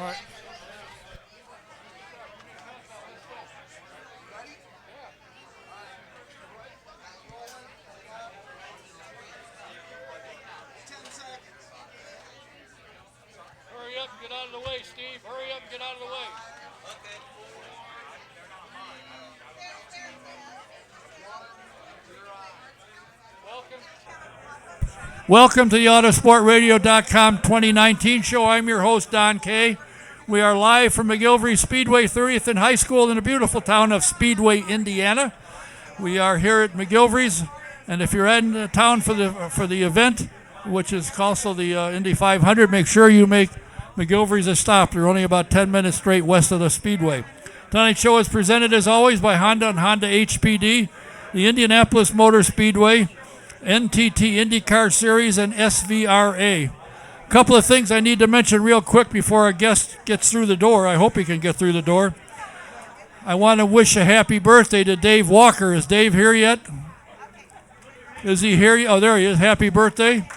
All right. Hurry up and get out of the way, Steve. Hurry up and get out of the way. Welcome to the Autosportradio.com 2019 show. I'm your host, Don Kay. We are live from McGilvery Speedway 30th and High School in the beautiful town of Speedway, Indiana. We are here at McGilvery's, and if you're in town for the event, which is also the Indy 500, make sure you make McGilvery's a stop. They're only about 10 minutes straight west of the Speedway. Tonight's show is presented, as always, by Honda and Honda HPD, the Indianapolis Motor Speedway, NTT IndyCar Series, and SVRA. A couple of things I need to mention real quick before our guest gets through the door. I hope he can get through the door. I want to wish a happy birthday to Dave Walker. Is Dave here yet? Is he here? Oh, there he is. Happy birthday.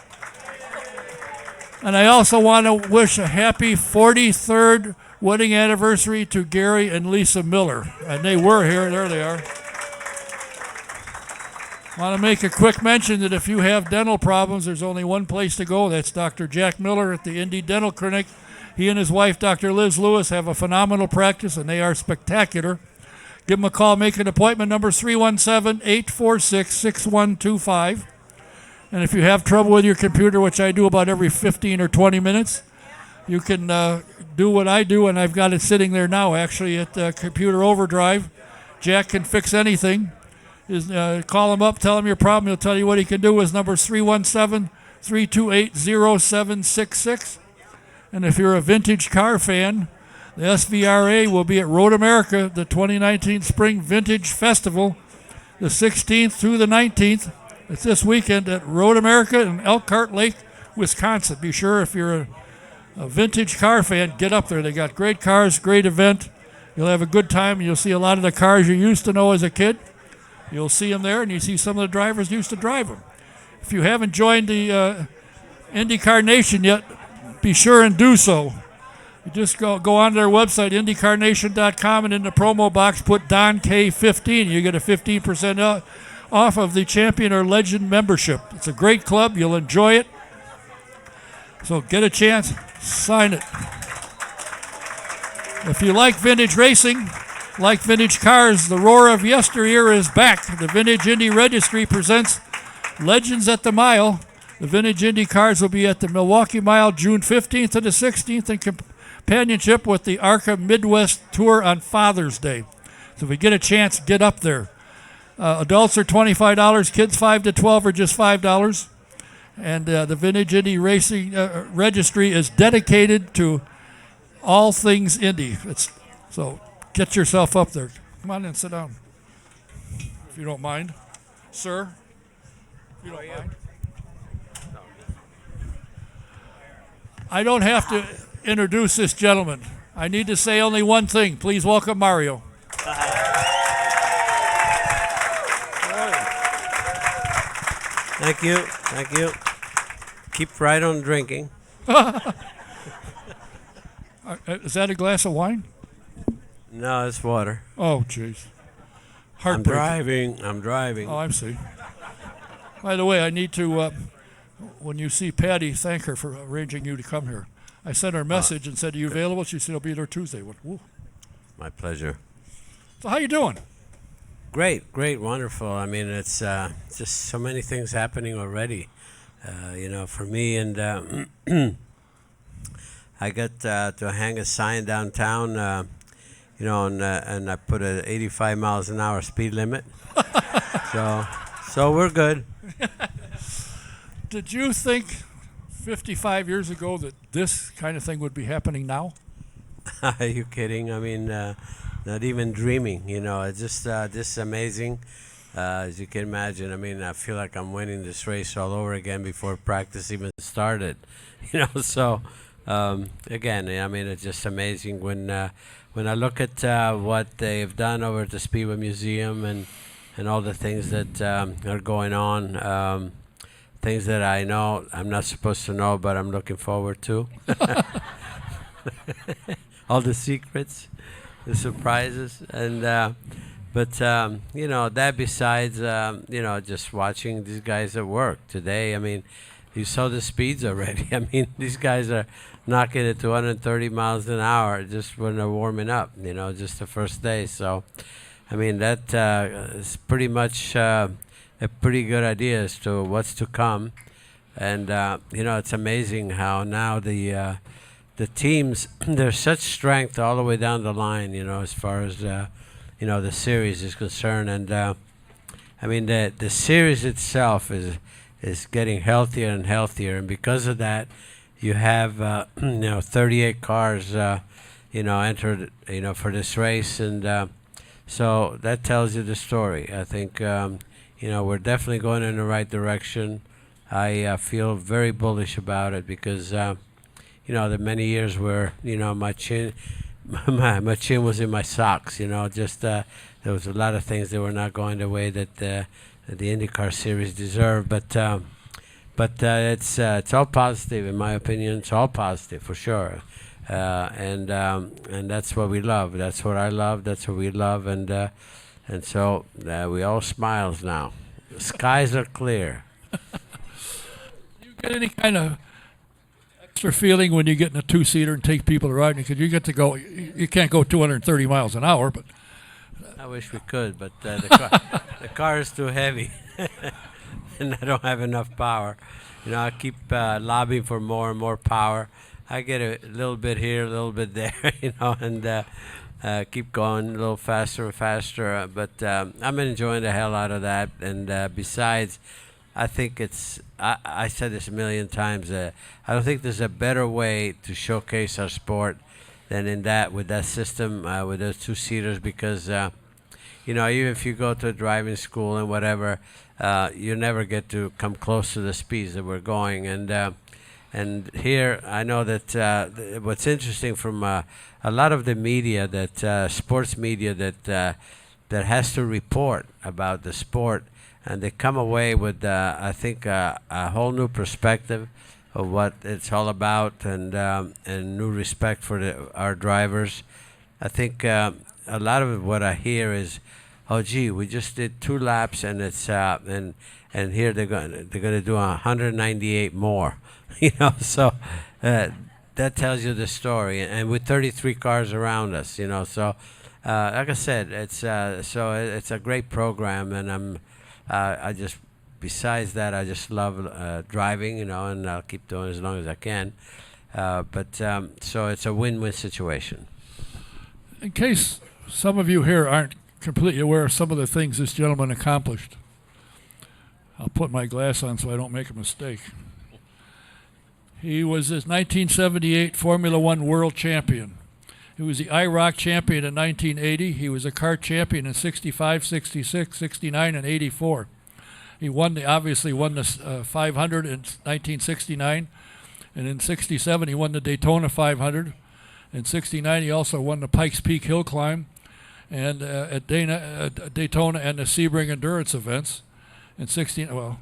And I also want to wish a happy 43rd wedding anniversary to Gary and Lisa Miller. And they were here. There they are. I want to make a quick mention that if you have dental problems, there's only one place to go. That's Dr. Jack Miller at the Indy Dental Clinic. He and his wife, Dr. Liz Lewis, have a phenomenal practice, and they are spectacular. Give them a call. Make an appointment. Number 317-846-6125. And if you have trouble with your computer, which I do about every 15 or 20 minutes, you can do what I do, and I've got it sitting there now, actually, at Computer Overdrive. Jack can fix anything. Call him up, tell him your problem. He'll tell you what he can do. His number is 317-328-0766. And if you're a vintage car fan, the SVRA will be at Road America, the 2019 Spring Vintage Festival, the 16th through the 19th. It's this weekend at Road America in Elkhart Lake, Wisconsin. Be sure if you're a vintage car fan, get up there. They got great cars, great event. You'll have a good time. You'll see a lot of the cars you used to know as a kid. You'll see them there, and you see some of the drivers used to drive them. If you haven't joined the IndyCar Nation yet, be sure and do so. You just go on their website, IndyCarNation.com, and in the promo box put Don K15. You get a 15% off of the Champion or Legend membership. It's a great club. You'll enjoy it. So get a chance, sign it. If you like vintage racing, like vintage cars, the roar of yesteryear is back. The Vintage Indy Registry presents Legends at the Mile. The Vintage Indy cars will be at the Milwaukee Mile June 15th to the 16th in companionship with the ARCA Midwest Tour on Father's Day. So if you get a chance, get up there. Adults are $25, kids 5 to 12 are just $5. And the Vintage Indy Racing Registry is dedicated to all things Indy. So get yourself up there. Come on in, sit down, if you don't mind. Sir, if you don't mind. I don't have to introduce this gentleman. I need to say only one thing. Please welcome Mario. Thank you. Keep right on drinking. Is that a glass of wine? No, it's water. Oh, jeez. I'm driving. Oh, I see. By the way, I need to, when you see Patty, thank her for arranging you to come here. I sent her a message and said, are you available? She said, I'll be there Tuesday. Whoa. My pleasure. So how you doing? Great, wonderful. I mean, it's just so many things happening already, for me. And I got to hang a sign downtown, and I put a 85 miles an hour speed limit. so we're good. Did you think 55 years ago that this kind of thing would be happening now? Are you kidding? I mean, not even dreaming. It's just this is amazing. As you can imagine, I mean, I feel like I'm winning this race all over again before practice even started. So again, I mean, it's just amazing when I look at what they've done over at the Speedway Museum and all the things that are going on. Things that I know I'm not supposed to know, but I'm looking forward to. all the secrets, the surprises, and but you know, that besides you know, just watching these guys at work today. I mean, you saw the speeds already. I mean, these guys are knocking it to 130 miles an hour just when they're warming up. You know, just the first day. So, I mean, that is pretty much a pretty good idea as to what's to come. And you know, it's amazing how now the teams, there's such strength all the way down the line, you know, as far as you know, the series is concerned. And I mean, the series itself is getting healthier and healthier, and because of that, you have you know, 38 cars you know, entered, you know, for this race. And so that tells you the story. I think you know, we're definitely going in the right direction. I feel very bullish about it because you know, the many years where, you know, my chin was in my socks. You know, just there was a lot of things that were not going the way that the IndyCar Series deserved. But it's all positive in my opinion. It's all positive for sure, and that's what we love. That's what I love. That's what we love, and so we all smiles now. The skies are clear. You get any kind of extra feeling when you get in a two-seater and take people riding? Because you get to go, you can't go 230 miles an hour, but I wish we could, but the car is too heavy, and I don't have enough power. You know, I keep lobbying for more and more power. I get a little bit here, a little bit there, you know, and keep going a little faster and faster. But I'm enjoying the hell out of that. And besides, I think I said this a million times, I don't think there's a better way to showcase our sport than in that, with that system, with those two-seaters, because, you know, even if you go to a driving school and whatever, you never get to come close to the speeds that we're going. And here, I know that what's interesting from a lot of the media, that sports media that has to report about the sport, and they come away with, I think, a whole new perspective of what it's all about, and new respect for our drivers. I think a lot of what I hear is, oh gee, we just did 2 laps, and it's and here they're going to do 198 more, you know. So that tells you the story, and with 33 cars around us, you know. So like I said, it's it's a great program, and I just, besides that, I just love driving, you know, and I'll keep doing it as long as I can. But so it's a win-win situation. in case some of you here aren't completely aware of some of the things this gentleman accomplished, I'll put my glass on so I don't make a mistake. He was his 1978 Formula One World Champion. He was the IROC Champion in 1980. He was a kart champion in 65, 66, 69, and 84. He obviously won the 500 in 1969, and in 67 he won the Daytona 500. In 69 he also won the Pikes Peak Hill Climb, and at Daytona and the Sebring endurance events. In 16, you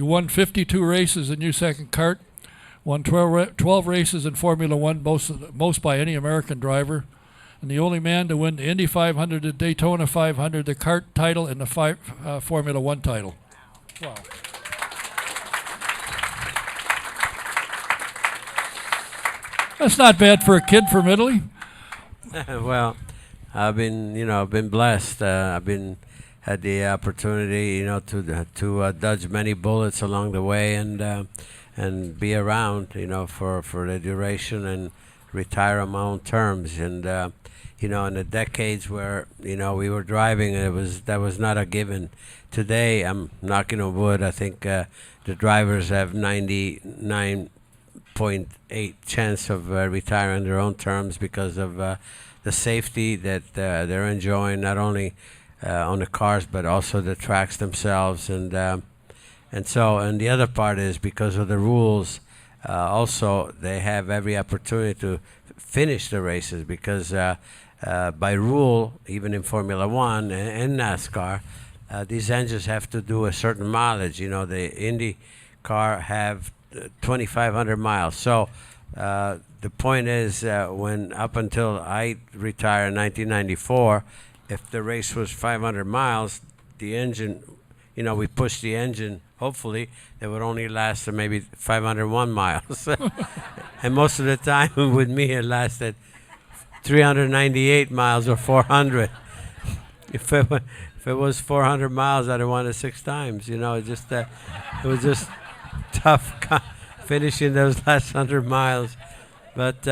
won 52 races in second kart, won 12 races in Formula One, most by any American driver, and the only man to win the Indy 500, the Daytona 500, the kart title, and the Formula One title. Wow. That's not bad for a kid from Italy. Well, I've been blessed. Had the opportunity, to dodge many bullets along the way, and be around, for the duration, and retire on my own terms. And in the decades where we were driving, that was not a given. Today, I'm knocking on wood. I think the drivers have 99.8 chance of retiring on their own terms because of the safety that they're enjoying, not only on the cars but also the tracks themselves, and the other part is because of the rules. Also, they have every opportunity to finish the races because by rule, even in Formula One and NASCAR, these engines have to do a certain mileage. The Indy car have 2,500 miles. So the point is, when up until I retired in 1994, if the race was 500 miles, the engine, we pushed the engine. Hopefully, it would only last maybe 501 miles, and most of the time with me it lasted 398 miles or 400. If it was 400 miles, I'd have won it 6 times. It was just tough finishing those last 100 miles. But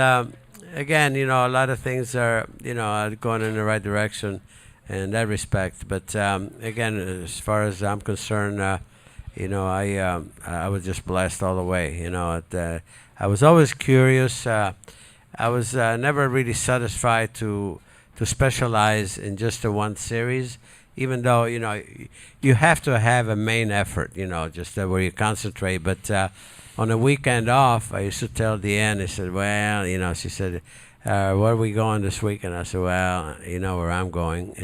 again, a lot of things are going in the right direction in that respect. But again, as far as I'm concerned, I was just blessed all the way. I was always curious. I was never really satisfied to specialize in just the one series, even though you have to have a main effort, just where you concentrate. But on a weekend off, I used to tell Deanne. I said, "Well, she said, where are we going this weekend?" I said, "Well, you know where I'm going.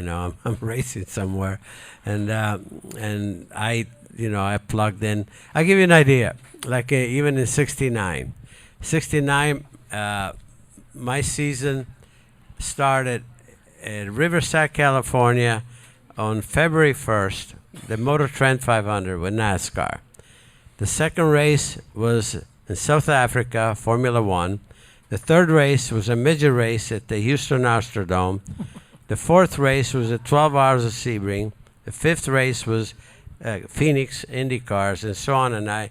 I'm racing somewhere," and I plugged in. I'll give you an idea. Like even in '69, my season started in Riverside, California, on February 1st, the Motor Trend 500 with NASCAR. The second race was in South Africa, Formula One. The third race was a midget race at the Houston Astrodome. The fourth race was at 12 Hours of Sebring. The fifth race was Phoenix IndyCars, and so on. And I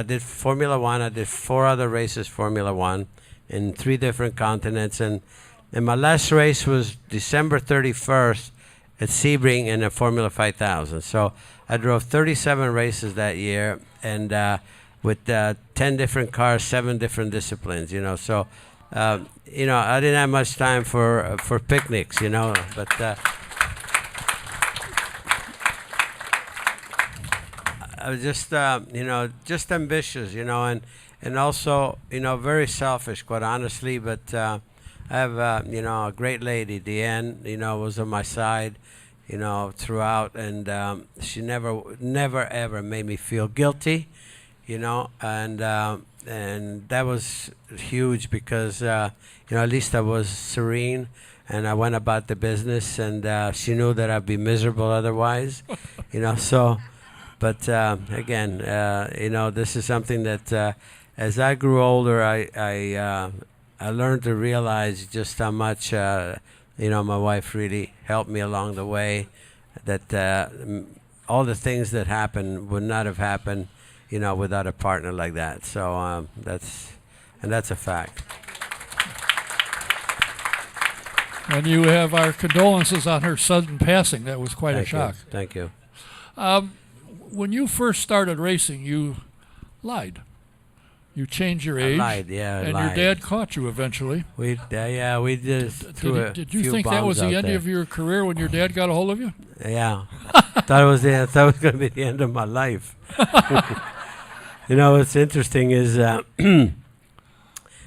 did Formula One. I did 4 other races Formula One in 3 different continents. And my last race was December 31st at Sebring in a Formula 5000. So I drove 37 races that year, and with 10 different cars, 7 different disciplines. So I didn't have much time for picnics. But I was just ambitious. And also very selfish, quite honestly. But I have a great lady, Deanne. Was on my side. Throughout, and she never ever made me feel guilty, and that was huge because, at least I was serene, and I went about the business, and she knew that I'd be miserable otherwise, so, but again, this is something that, as I grew older, I learned to realize just how much, my wife really helped me along the way, that all the things that happened would not have happened, without a partner like that. So that's a fact. And you have our condolences on her sudden passing. That was quite a shock. Thank you. When you first started racing, you lied. You changed your age. I lied, yeah. And your dad caught you eventually. We did. Did you think that was the end of your career when your dad got a hold of you? Yeah. thought it was going to be the end of my life. What's interesting is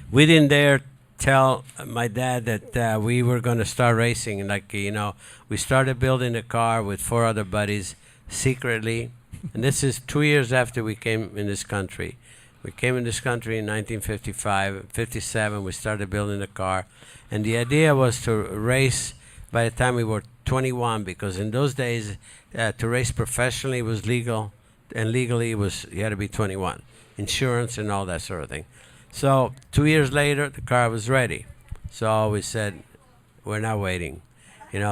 we didn't dare tell my dad that we were going to start racing. Like, we started building a car with 4 other buddies secretly. And this is 2 years after we came in this country. We came in this country in 1955. 57, we started building the car. And the idea was to race by the time we were 21, because in those days, to race professionally was legal, and legally you had to be 21. Insurance and all that sort of thing. So 2 years later, the car was ready. So we said, we're not waiting.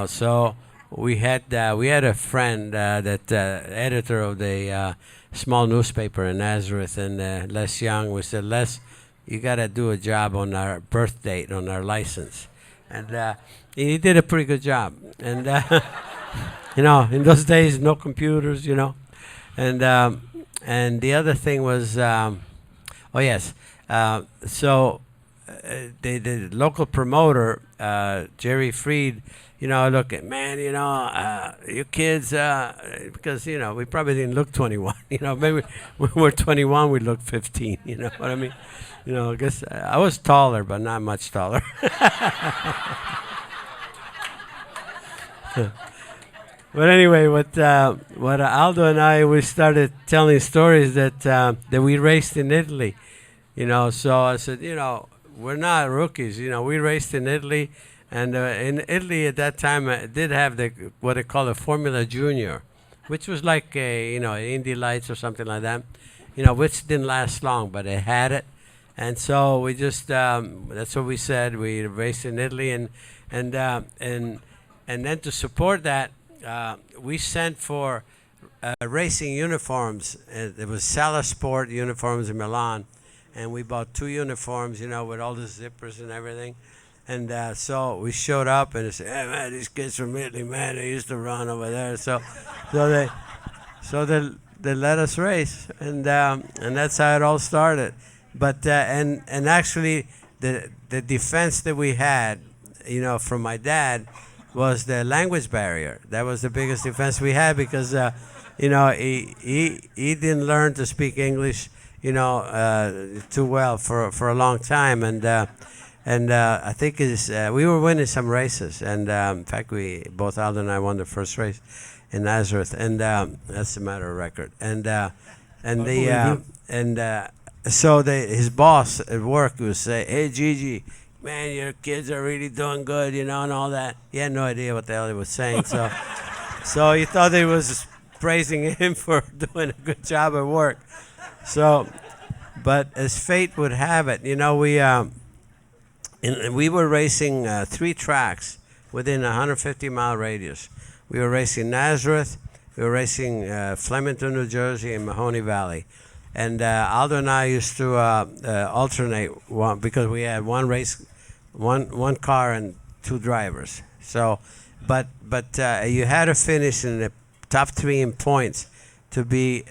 So we had a friend, editor of the small newspaper in Nazareth, and Les Young. We said, Les, you got to do a job on our birth date on our license, and he did a pretty good job. And in those days, no computers, and the other thing was, so the local promoter, Jerry Freed. Look at, man, you kids, because, we probably didn't look 21. Maybe when we're 21, we look 15. You know what I mean? I guess I was taller, but not much taller. But anyway, what Aldo and I, we started telling stories that we raced in Italy. So I said, we're not rookies. We raced in Italy, and in Italy at that time, it did have what they call a Formula Junior, which was like Indy Lights or something like that, which didn't last long, but it had it. And so we just that's what we said. We raced in Italy, and then to support that, we sent for racing uniforms. It was Sala Sport uniforms in Milan, and we bought 2 uniforms, with all the zippers and everything. And so we showed up, and they said, "Hey man, these kids from Italy, man, they used to run over there." So they let us race, and that's how it all started. But and actually, the defense that we had, from my dad, was the language barrier. That was the biggest defense we had because, he didn't learn to speak English, too well for a long time, and I think we were winning some races, and in fact, both Aldo and I won the first race in Nazareth, and that's a matter of record, so his boss at work would say, "Hey Gigi, man, your kids are really doing good, and all that." He had no idea what the hell he was saying, so he thought he was praising him for doing a good job at work. So, but as fate would have it, we were racing 3 tracks within a 150-mile radius. We were racing Nazareth, we were racing Flemington, New Jersey, and Mahoney Valley. And Aldo and I used to alternate because we had one race, one car and 2 drivers. So, but you had to finish in the top 3 in points to be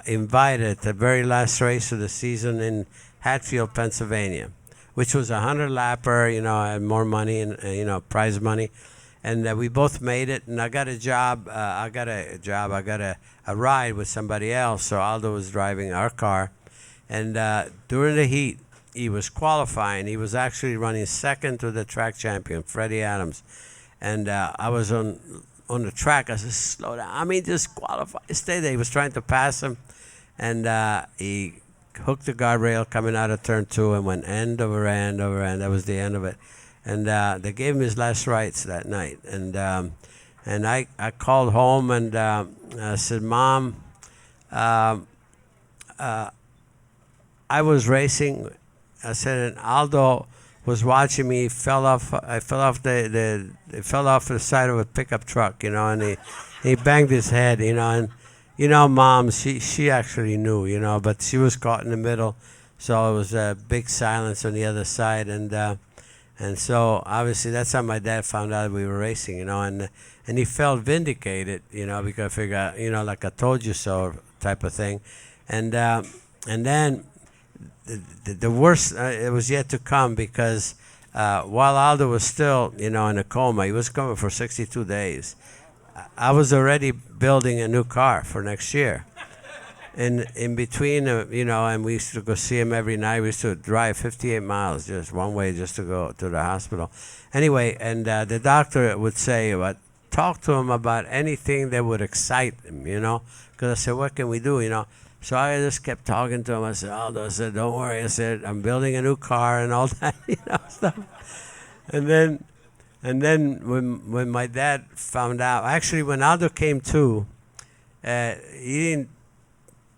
invited the very last race of the season in Hatfield, Pennsylvania, which was a 100-lapper, and more money and prize money. And we both made it, and I got a job. I got a ride with somebody else. So Aldo was driving our car, and during the heat, he was qualifying. He was actually running second to the track champion, Freddie Adams, and I was on the track. I said, "Slow down. Just qualify. Stay there." He was trying to pass him, and he hooked the guardrail coming out of turn 2 and went end over end over end. That was the end of it. And they gave him his last rites that night. And I called home and I said, "Mom, I was racing." I said, "And Aldo was watching me. I fell off the side of a pickup truck, and he banged his head, and Mom, she actually knew, but she was caught in the middle, so it was a big silence on the other side, and so obviously that's how my dad found out we were racing, and he felt vindicated, because I figured, like I told you so type of thing, and then the worst it was yet to come because while Aldo was still, in a coma, he was coma for 62 days. I was already building a new car for next year. In between, and we used to go see him every night. We used to drive 58 miles just one way just to go to the hospital. Anyway, and the doctor would say, talk to him about anything that would excite him, because I said, what can we do, So I just kept talking to him. I said, Aldo, I said, don't worry. I said, I'm building a new car and all that, stuff. And then when my dad found out, actually when Aldo came to, he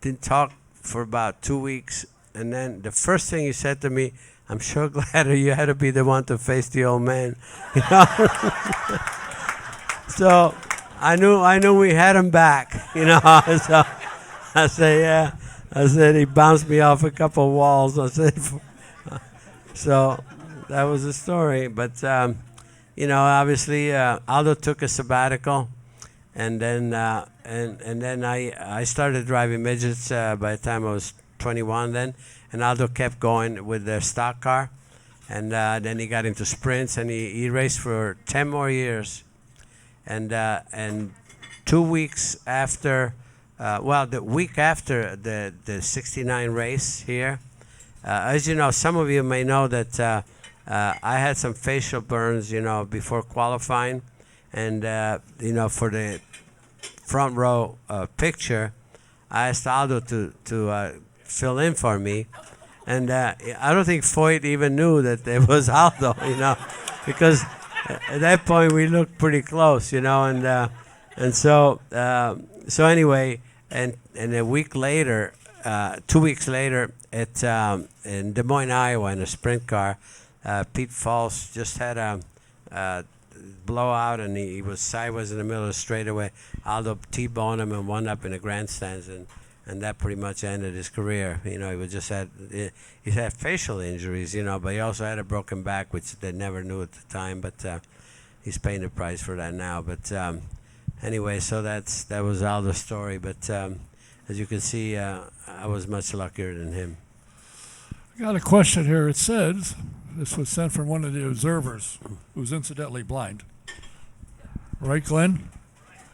didn't talk for about 2 weeks, and then the first thing he said to me, "I'm sure glad you had to be the one to face the old man." So I knew we had him back, So I said, yeah. I said he bounced me off a couple walls. I said, so that was the story. But obviously Aldo took a sabbatical. And then I started driving midgets by the time I was 21 then, and Aldo kept going with the stock car, and then he got into sprints, and he raced for 10 more years, and 2 weeks after, the week after the 69 race here, as you know, some of you may know that I had some facial burns, before qualifying. And, for the front row picture, I asked Aldo to fill in for me. And I don't think Foyt even knew that it was Aldo, because at that point we looked pretty close, and so anyway, and a week later, 2 weeks later, in Des Moines, Iowa, in a sprint car, Pete Falls just had a blowout, and he was sideways in the middle of the straightaway. Aldo T-boned him and wound up in the grandstands, and that pretty much ended his career. He had facial injuries, but he also had a broken back, which they never knew at the time. But he's paying the price for that now. But anyway, so that was Aldo's story. But as you can see, I was much luckier than him. I got a question here. It says this was sent from one of the observers, who's incidentally blind. Right, Glenn?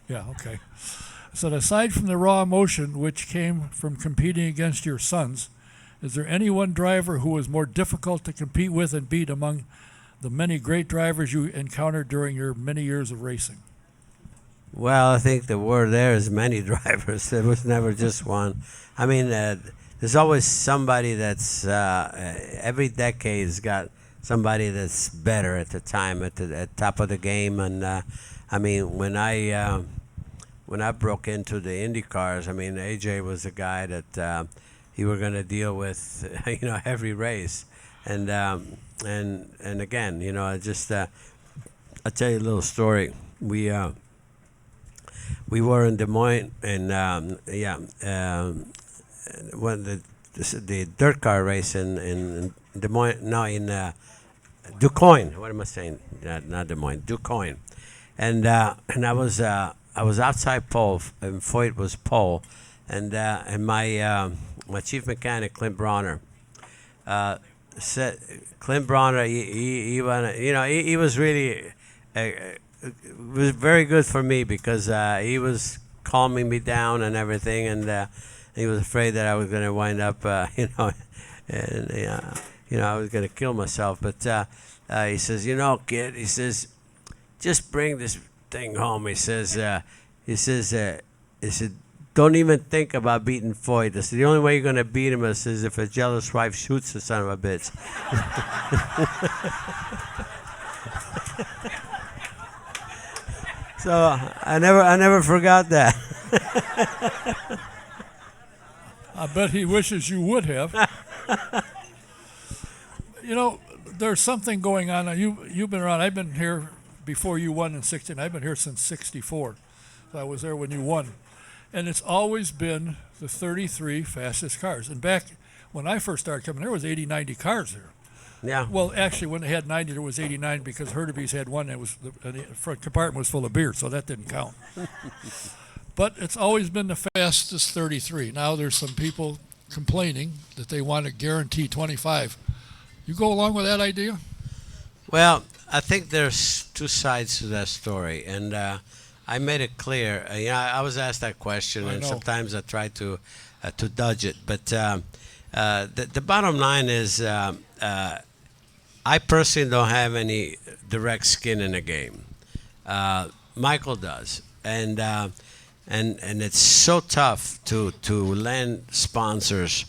Yeah. Okay. So aside from the raw emotion which came from competing against your sons, is there any one driver who was more difficult to compete with and beat among the many great drivers you encountered during your many years of racing? Well, I think the word there is many drivers. There was never just one. I mean, there's always somebody that's every decade's got somebody that's better at the time, at top of the game. And I mean, when I broke into the Indy cars, I mean, AJ was the guy that you were going to deal with, every race, and again, I just I'll tell you a little story. We were in Des Moines, and when the dirt car race in Des Moines, no, in DuQuoin. What am I saying? Not Des Moines, DuQuoin, and I was outside pole, and Foyt was pole, and my chief mechanic, Clint Bronner, said, Clint Bronner, he was really, it was very good for me because he was calming me down and everything, and he was afraid that I was going to wind up, and I was going to kill myself. But he says, kid, he says, just bring this thing home. He said, don't even think about beating Foyt. This is the only way you're going to beat him is if a jealous wife shoots the son of a bitch. So I never forgot that. I bet he wishes you would have. There's something going on. You've been around. I've been here before you won in 16. I've been here since 64. So I was there when you won. And it's always been the 33 fastest cars. And back when I first started coming, there was 80, 90 cars there. Yeah. Well, actually, when they had 90, there was 89 because Hurtubise had one. And the front compartment was full of beer, so that didn't count. But it's always been the fastest 33. Now there's some people complaining that they want to guarantee 25. You go along with that idea? Well, I think there's two sides to that story, and I made it clear. I was asked that question, and sometimes I try to dodge it. But the bottom line is, I personally don't have any direct skin in the game. Michael does, and it's so tough to land sponsors.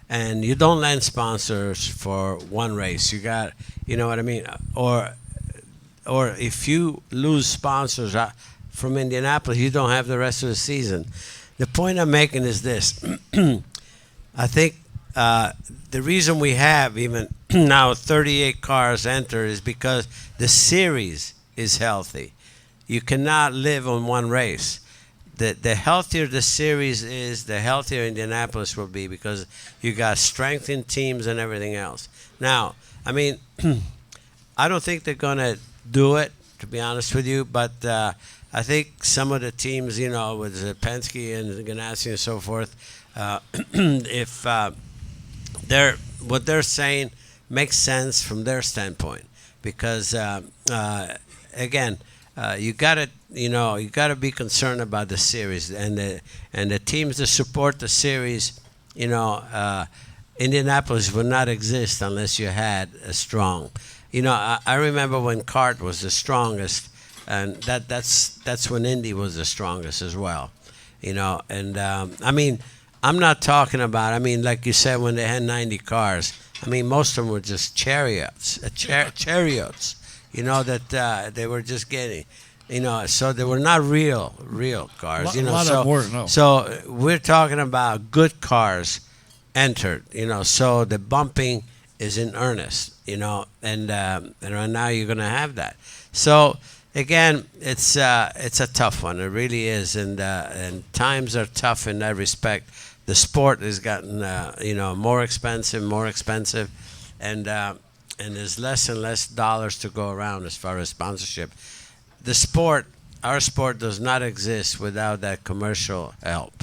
And you don't land sponsors for one race. You got, you know what I mean? Or if you lose sponsors from Indianapolis, you don't have the rest of the season. The point I'm making is this. I think the reason we have even now 38 cars enter is because the series is healthy. You cannot live on one race. The healthier the series is, the healthier Indianapolis will be because you got strength in teams and everything else. Now, I mean, I don't think they're going to do it, to be honest with you, but I think some of the teams, with Penske and Ganassi and so forth, if what they're saying makes sense from their standpoint, because again, you gotta be concerned about the series and the teams that support the series. Indianapolis would not exist unless you had a strong. I remember when CART was the strongest, and that's when Indy was the strongest as well. And I mean, I'm not talking about. I mean, like you said, when they had 90 cars. I mean, most of them were just chariots, chariots. You know that they were just getting. You know, so they were not real cars. You know, lot so of them were, no. so we're talking about good cars entered. You know, so the bumping is in earnest. You know, and right now you're going to have that. So again, it's a tough one. It really is, and times are tough in that respect. The sport has gotten more expensive, and there's less and less dollars to go around as far as sponsorship. The sport, our sport, does not exist without that commercial help,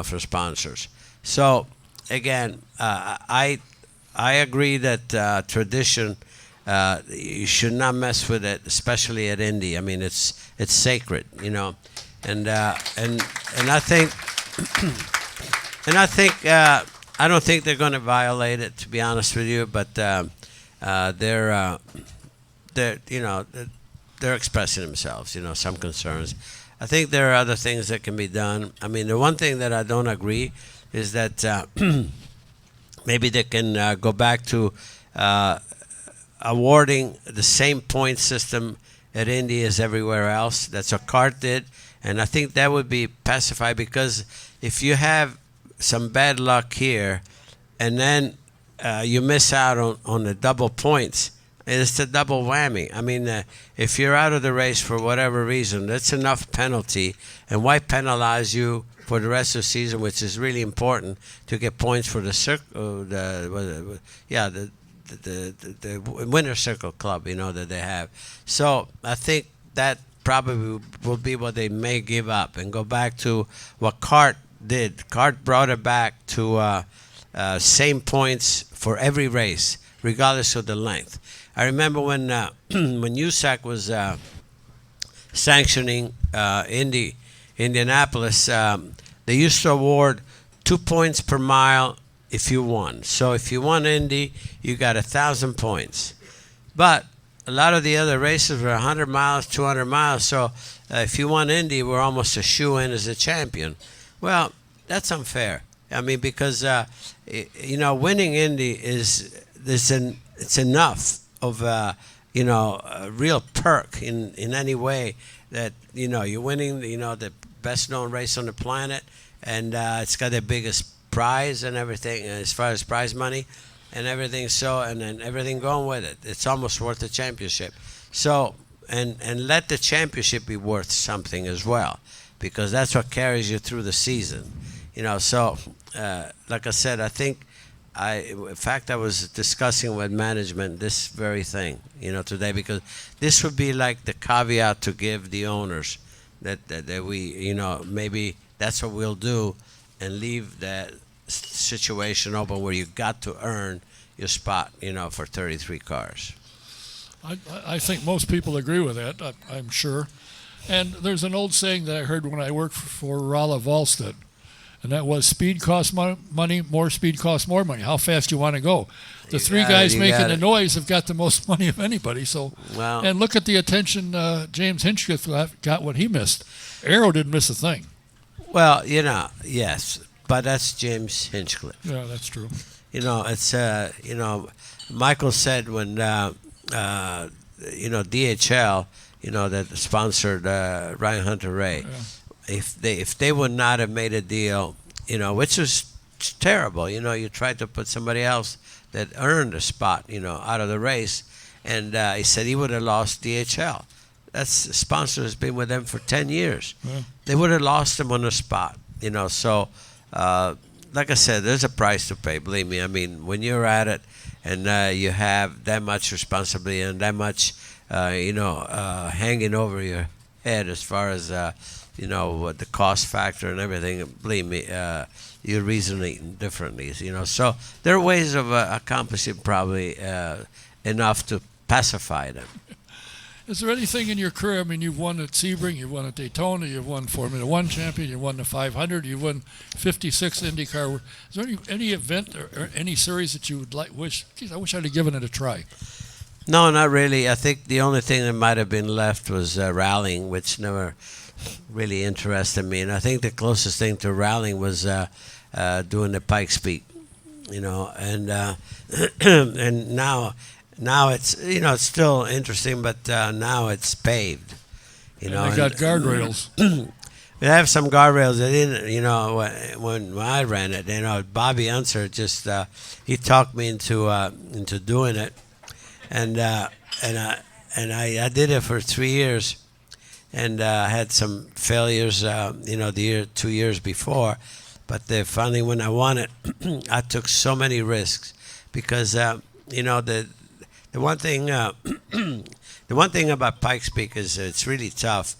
for sponsors. So again, I agree that tradition. You should not mess with it, especially at Indy. I mean, it's sacred, and I think. And I don't think they're going to violate it, to be honest with you. But they're expressing themselves. Some concerns. I think there are other things that can be done. I mean, the one thing that I don't agree is that maybe they can go back to awarding the same point system at Indy as everywhere else. That's what CART did, and I think that would be pacified, because if you have some bad luck here, and then you miss out on the double points, it's a double whammy. I mean, if you're out of the race for whatever reason, that's enough penalty. And why penalize you for the rest of the season, which is really important to get points for the winner circle club, that they have. So I think that probably will be what they may give up and go back to what CART did. CART brought it back to same points for every race, regardless of the length. I remember when USAC was sanctioning Indianapolis, they used to award 2 points per mile if you won. So if you won Indy, you got 1,000 points. But a lot of the other races were 100 miles, 200 miles. So if you won Indy, we're almost a shoe-in as a champion. Well, that's unfair. I mean, because winning Indy it's enough of a real perk in any way that you're winning the best known race on the planet, and it's got the biggest prize and everything as far as prize money and everything. So and then everything going with it, it's almost worth the championship. So and let the championship be worth something as well, because that's what carries you through the season. So like I said, I think in fact I was discussing with management this very thing, today, because this would be like the caveat to give the owners that we, maybe that's what we'll do, and leave that situation open where you got to earn your spot, for 33 cars. I think most people agree with that, I'm sure. And there's an old saying that I heard when I worked for Rolla Volstead, and that was speed costs money, more speed costs more money. How fast you want to go. The three guys making the noise have got the most money of anybody. So, and look at the attention James Hinchcliffe got when he missed. Arrow didn't miss a thing. Well, yes, but that's James Hinchcliffe. Yeah, that's true. It's Michael said when DHL, that sponsored Ryan Hunter-Reay. Yeah. If they would not have made a deal, which was terrible, you tried to put somebody else that earned a spot, out of the race, and he said he would have lost DHL. That's the sponsor has been with them for 10 years. Yeah. They would have lost him on the spot, So, like I said, there's a price to pay. Believe me. I mean, when you're at it and you have that much responsibility and that much, hanging over your head as far as what the cost factor and everything, believe me, you're reasoning differently, So there are ways of accomplishing probably enough to pacify them. Is there anything in your career? I mean, you've won at Sebring, you've won at Daytona, you've won Formula One champion, you've won the 500, you've won 56 IndyCar. Is there any event or any series that you would I wish I'd have given it a try? No, not really. I think the only thing that might have been left was rallying, which never really interested me. And I think the closest thing to rallying was doing the Pikes Peak, and and now it's it's still interesting, but now it's paved, And they got guardrails. They have some guardrails. They didn't, when I ran it, Bobby Unser just he talked me into doing it, and I did it for 3 years, and I had some failures, the 2 years before, but finally when I won it, I took so many risks because the one thing the one thing about Pikes Peak is it's really tough.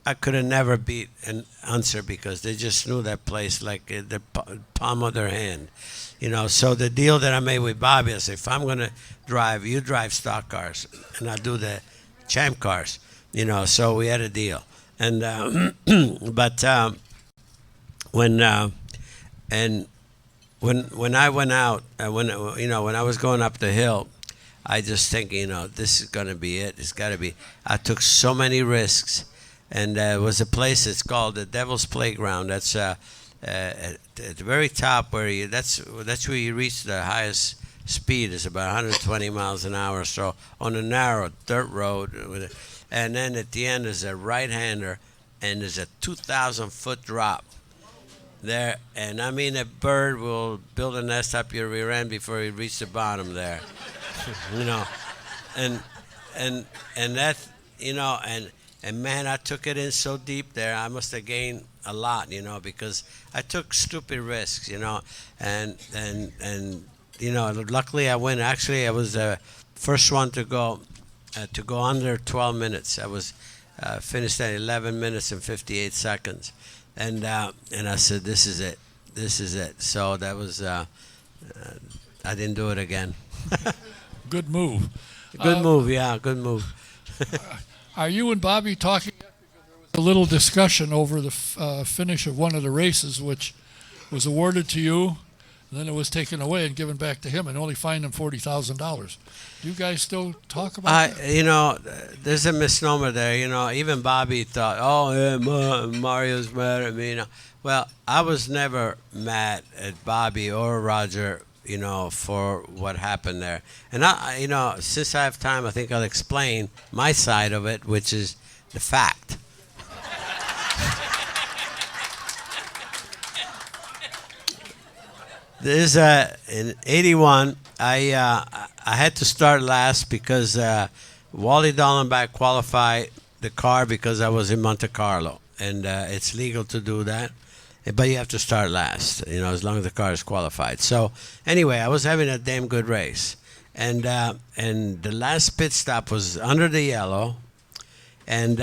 I could have never beat an Unser because they just knew that place like the palm of their hand. So the deal that I made with Bobby, I said, if I'm going to drive, you drive stock cars, and I'll do the champ cars. So we had a deal. And but when I went out, when I was going up the hill, I just think, this is going to be it. It's got to be. I took so many risks, and it was a place. It's called the Devil's Playground. That's at the very top where that's where you reach the highest speed. Is about 120 miles an hour. So on a narrow dirt road, and then at the end is a right-hander, and there's a 2,000-foot drop there, and I mean a bird will build a nest up your rear end before you reach the bottom there. and that and man, I took it in so deep there. I must have gained a lot, because I took stupid risks, and luckily I went. Actually, I was the first one to go under 12 minutes. I was finished at 11 minutes and 58 seconds. And I said, this is it. So that was, I didn't do it again. Good move. Good move. Are you and Bobby talking yet? Because there was a little discussion over the finish of one of the races, which was awarded to you, and then it was taken away and given back to him, and only fined him $40,000. Do you guys still talk about that? There's a misnomer there. Even Bobby thought, Mario's mad at me. Well, I was never mad at Bobby or Roger, for what happened there. And since I have time, I think I'll explain my side of it, which is the fact. There's in '81, I had to start last because Wally Dallenbach qualified the car because I was in Monte Carlo, and it's legal to do that, but you have to start last, as long as the car is qualified. So anyway, I was having a damn good race, and the last pit stop was under the yellow, and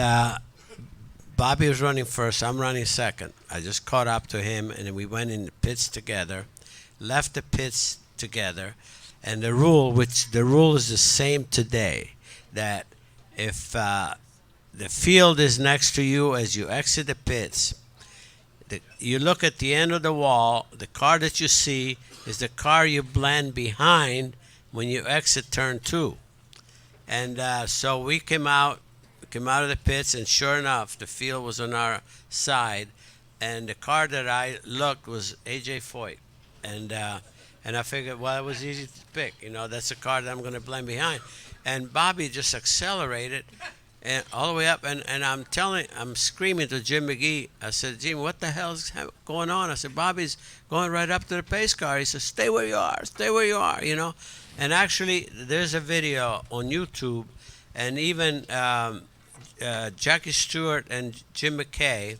Bobby was running first. I'm running second. I just caught up to him, and then we went in the pits together, left the pits together. And the rule is the same today, that if the field is next to you as you exit the pits, you look at the end of the wall, the car that you see is the car you blend behind when you exit turn 2. And so we came out of the pits, and sure enough, the field was on our side, and the car that I looked was A.J. Foyt. And I figured, well, it was easy to pick. That's a car that I'm going to blend behind. And Bobby just accelerated and all the way up. And I'm screaming to Jim McGee. I said, Jim, what the hell's going on? I said, Bobby's going right up to the pace car. He said, stay where you are, And actually, there's a video on YouTube. And even Jackie Stewart and Jim McKay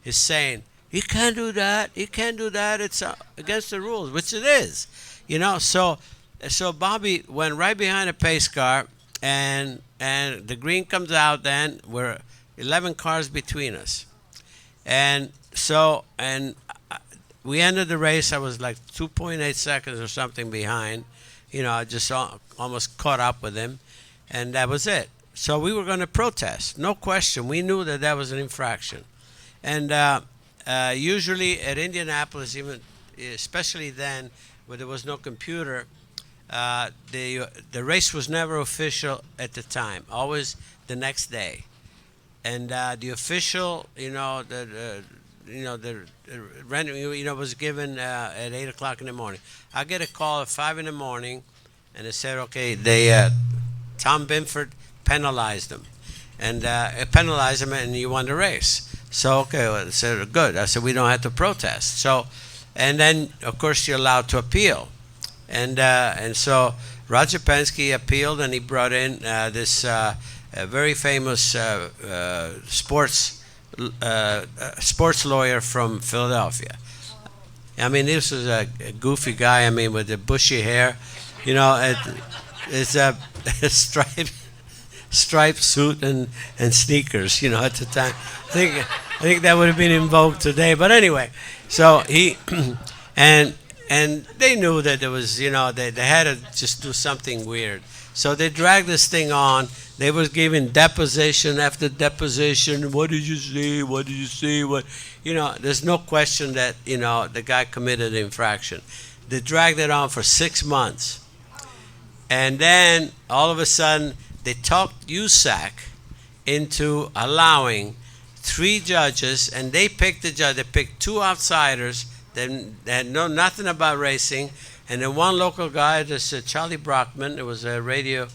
is saying, you can't do that. It's against the rules, which it is, So Bobby went right behind a pace car, and the green comes out. Then we're 11 cars between us, and we ended the race. I was like 2.8 seconds or something behind. I just almost caught up with him, and that was it. So we were going to protest, no question. We knew that was an infraction, and. Usually at Indianapolis, especially then, where there was no computer, the race was never official at the time. Always the next day, and the official, the rent, was given at 8 o'clock in the morning. I get a call at 5 in the morning, and they said, okay, Tom Binford penalized him, and penalized him, and you won the race. So okay, well, I said good. I said we don't have to protest. So, and then of course you're allowed to appeal, and so Roger Penske appealed, and he brought in this very famous sports lawyer from Philadelphia. I mean, this was a goofy guy. I mean, with the bushy hair, it's a striped suit and sneakers. At the time, I think that would have been in vogue today. But anyway, so he and they knew that there was, they had to just do something weird. So they dragged this thing on. They was giving deposition after deposition. What did you see? What did you see? What, there's no question that, the guy committed an infraction. They dragged it on for 6 months. And then all of a sudden, they talked USAC into allowing 3 judges, and they picked the judge. They picked 2 outsiders that know nothing about racing, and then 1 local guy, this Charlie Brockman. It was a radio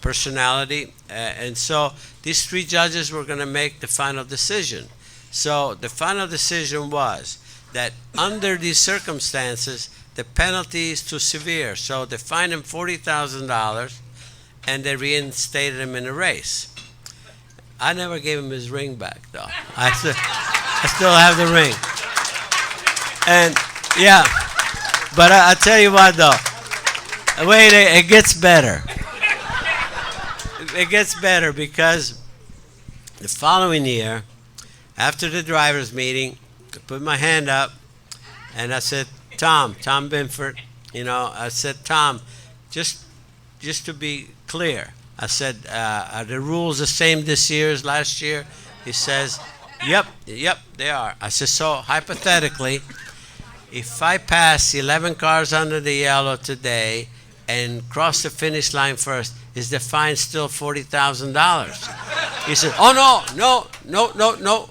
personality, and so these 3 judges were going to make the final decision. So the final decision was that under these circumstances, the penalty is too severe. So they fined him $40,000, and they reinstated him in the race. I never gave him his ring back, though. I still have the ring. And yeah, but I tell you what, though, wait, it gets better. It gets better because the following year, after the drivers' meeting, I put my hand up and I said, Tom Binford, I said, Tom, just to be clear, I said, are the rules the same this year as last year? He says, yep, they are. I said, so hypothetically, if I pass 11 cars under the yellow today and cross the finish line first, is the fine still $40,000? He said, oh, no.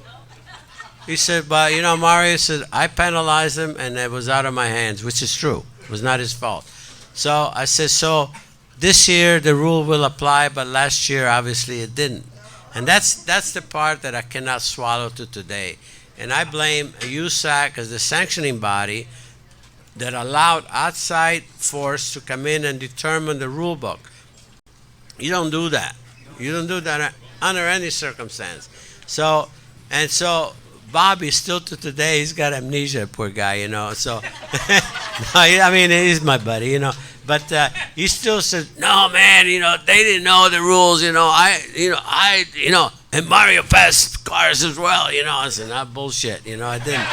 He said, but, Mario said, I penalized him and it was out of my hands, which is true. It was not his fault. So I said, so this year the rule will apply, but last year, obviously, it didn't. And that's the part that I cannot swallow to today. And I blame USAC as the sanctioning body that allowed outside force to come in and determine the rule book. You don't do that. You don't do that under any circumstance. So Bobby, still to today, he's got amnesia, poor guy, So, I mean, he's my buddy, But he still says, no, man, they didn't know the rules, and Mario passed cars as well, I said, not bullshit, I didn't,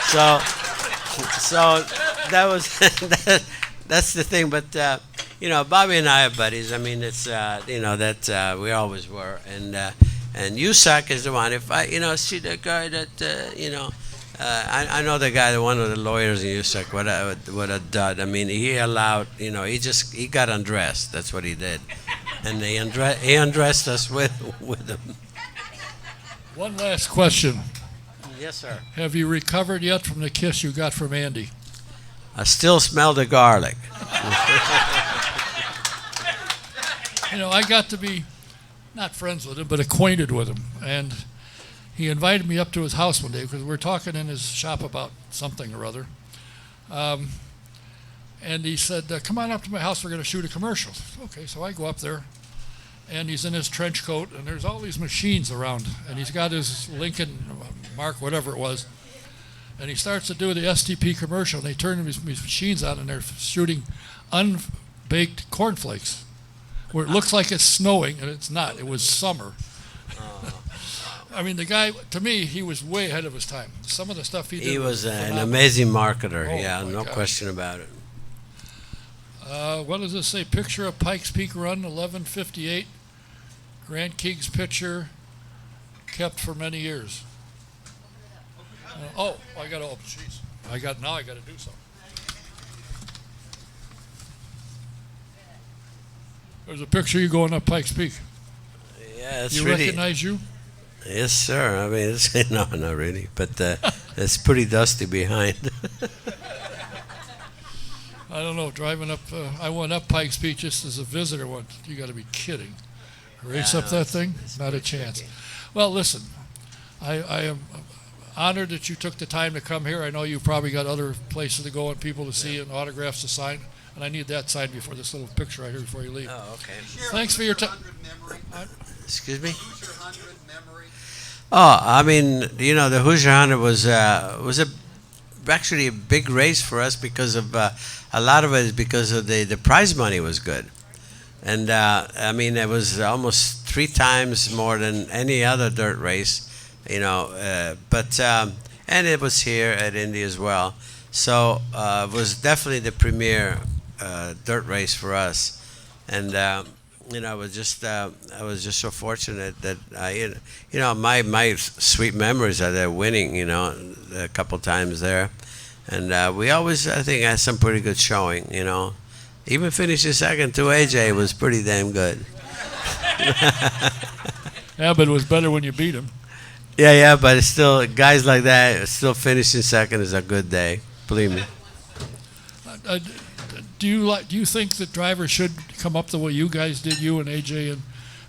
So that was, that's the thing. But, Bobby and I are buddies. I mean, it's, that we always were. And USAC is the one. If I, see the guy that, I know the guy, one of the lawyers in USAC, what a dud. I mean, he allowed, he got undressed. That's what he did. And he undressed us with him. One last question. Yes, sir. Have you recovered yet from the kiss you got from Andy? I still smell the garlic. I got to be not friends with him, but acquainted with him. And he invited me up to his house one day because we were talking in his shop about something or other. And he said, come on up to my house, we're going to shoot a commercial. Okay, so I go up there, and he's in his trench coat, and there's all these machines around. And he's got his Lincoln Mark, whatever it was. And he starts to do the STP commercial, and they turn his machines on, and they're shooting unbaked cornflakes, where it looks like it's snowing, and it's not. It was summer. I mean, the guy, to me, he was way ahead of his time. Some of the stuff he did. He was an amazing marketer. No question about it. What does this say? Picture of Pikes Peak Run, 1158. Grant King's picture, kept for many years. I got to do something. There's a picture of you going up Pikes Peak. Yeah, it's you really. Recognize you? Yes, sir. I mean, it's, no, not really, but it's pretty dusty behind. I don't know. Driving up, I went up Pikes Peak just as a visitor once. You got to be kidding. Race Yeah, up no, that it's- thing? it's Not a pretty chance. tricky. Well, listen, I am honored that you took the time to come here. I know you've probably got other places to go and people to see and autographs to sign. And I need that signed before this little picture right here before you leave. Oh, okay. Thanks for your time. Excuse me. Hoosier 100 memory. Oh, I mean, you know, the Hoosier 100 was actually a big race for us because of a lot of it is because of the prize money was good, and I mean it was almost 3 times more than any other dirt race, you know. And it was here at Indy as well, so it was definitely the premier dirt race for us, and. You know, I was just so fortunate that you know, my sweet memories are there winning, you know, a couple times there, and we always, I think, had some pretty good showing, you know, even finishing second to AJ was pretty damn good. Yeah, but it was better when you beat him. Yeah, but it's still guys like that still finishing second is a good day, believe me. Do you think that drivers should come up the way you guys did, you and AJ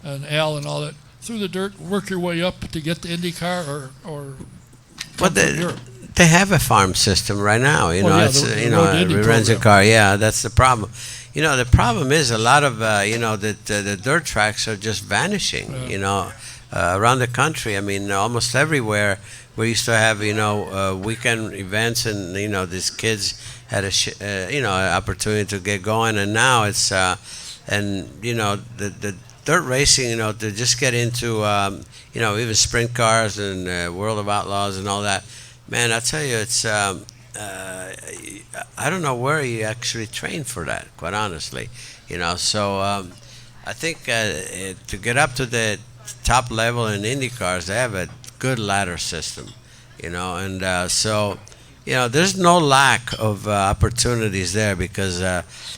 and Al and all that, through the dirt, work your way up to get the IndyCar, or Well, come from Europe? they have a farm system right now. You Well, know, yeah, it's the you know, Road to Indy we rent a program. car. Yeah, that's the problem. You know, the problem is a lot of you know, the dirt tracks are just vanishing. Yeah. You know, around the country. I mean, almost everywhere we used to have, you know, weekend events, and you know, these kids had you know, an opportunity to get going, and now it's and you know, the dirt racing, you know, to just get into you know, even sprint cars and World of Outlaws and all that. Man, I tell you, it's I don't know where you actually train for that, quite honestly. You know, so I think to get up to the top level in Indy cars, they have a good ladder system. You know, and so you know, there's no lack of opportunities there, because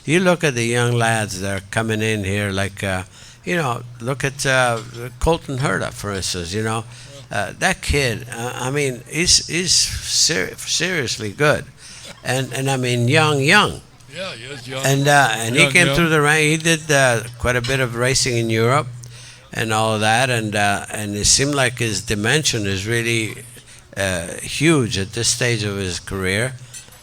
you look at the young lads that are coming in here, like you know, look at Colton Herta, for instance. You know, that kid. I mean, he's seriously good, and I mean young. Yeah, he is young. And he Young, came young. through the rank. He did quite a bit of racing in Europe and all of that, and it seemed like his dimension is really huge at this stage of his career,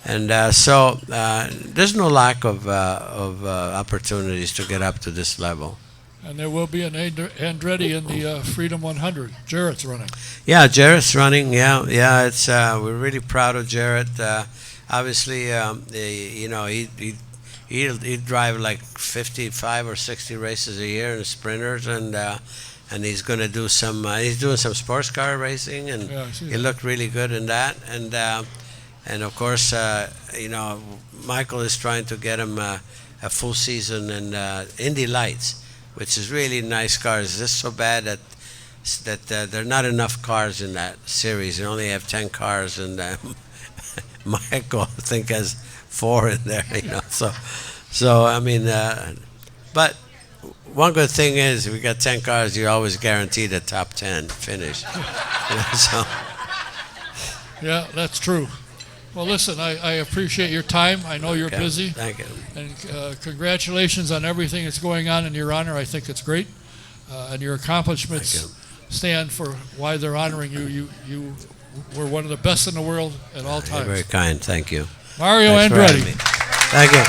and so there's no lack of opportunities to get up to this level. And there will be an Andretti in the Freedom 100. Jarrett's running. Yeah, Jarrett's running. Yeah. It's we're really proud of Jarrett. Obviously, you know, he'd drive like 55 or 60 races a year in the sprinters, and he's going to do some. He's doing some sports car racing, and Yeah, I see he that. looked really good in that. And of course, you know, Michael is trying to get him a full season in Indy Lights, which is really nice cars. It's just so bad that there are not enough cars in that series. They only have 10 cars, and Michael, I think, has 4 in there. You know, so I mean, but one good thing is, if we got 10 cars, you're always guaranteed a top 10 finish. You know, so Yeah, that's true. Well, listen, I appreciate your time. I know you're okay, busy. Thank you. And congratulations on everything that's going on in your honor. I think it's great. And your accomplishments Thank stand for why they're honoring you. You were one of the best in the world at all You're very times. kind. Thank you. Mario Thanks for having Andretti. me. Thank you.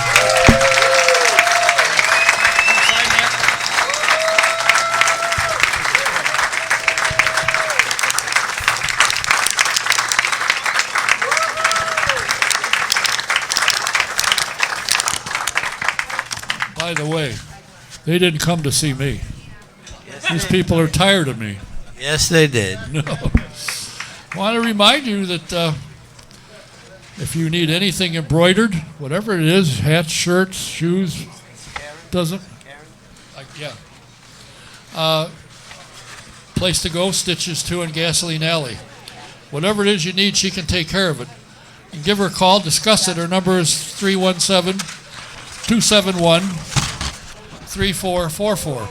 By the way, they didn't come to see me. These people are tired of me. Yes, they did. No. I want to remind you that if you need anything embroidered, whatever it is, hats, shirts, shoes, doesn't, like, yeah. Place to go, Stitches 2 and Gasoline Alley. Whatever it is you need, she can take care of it. And give her a call, discuss it. Her number is 317-271-3444.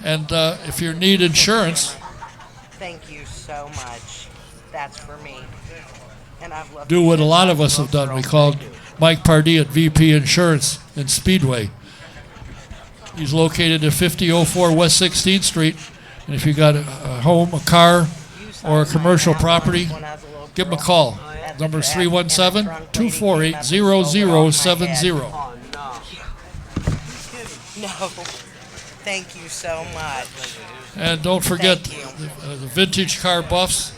And if you need insurance, Thank you so much. That's for me. And I've loved Do what a lot of us have done. We called Mike Pardee at VP Insurance in Speedway. He's located at 5004 West 16th Street. And if you got a home, a car, or a commercial property, give him a call. Number is 317-248-0070. No. Thank you so much. And don't forget, the vintage car buffs,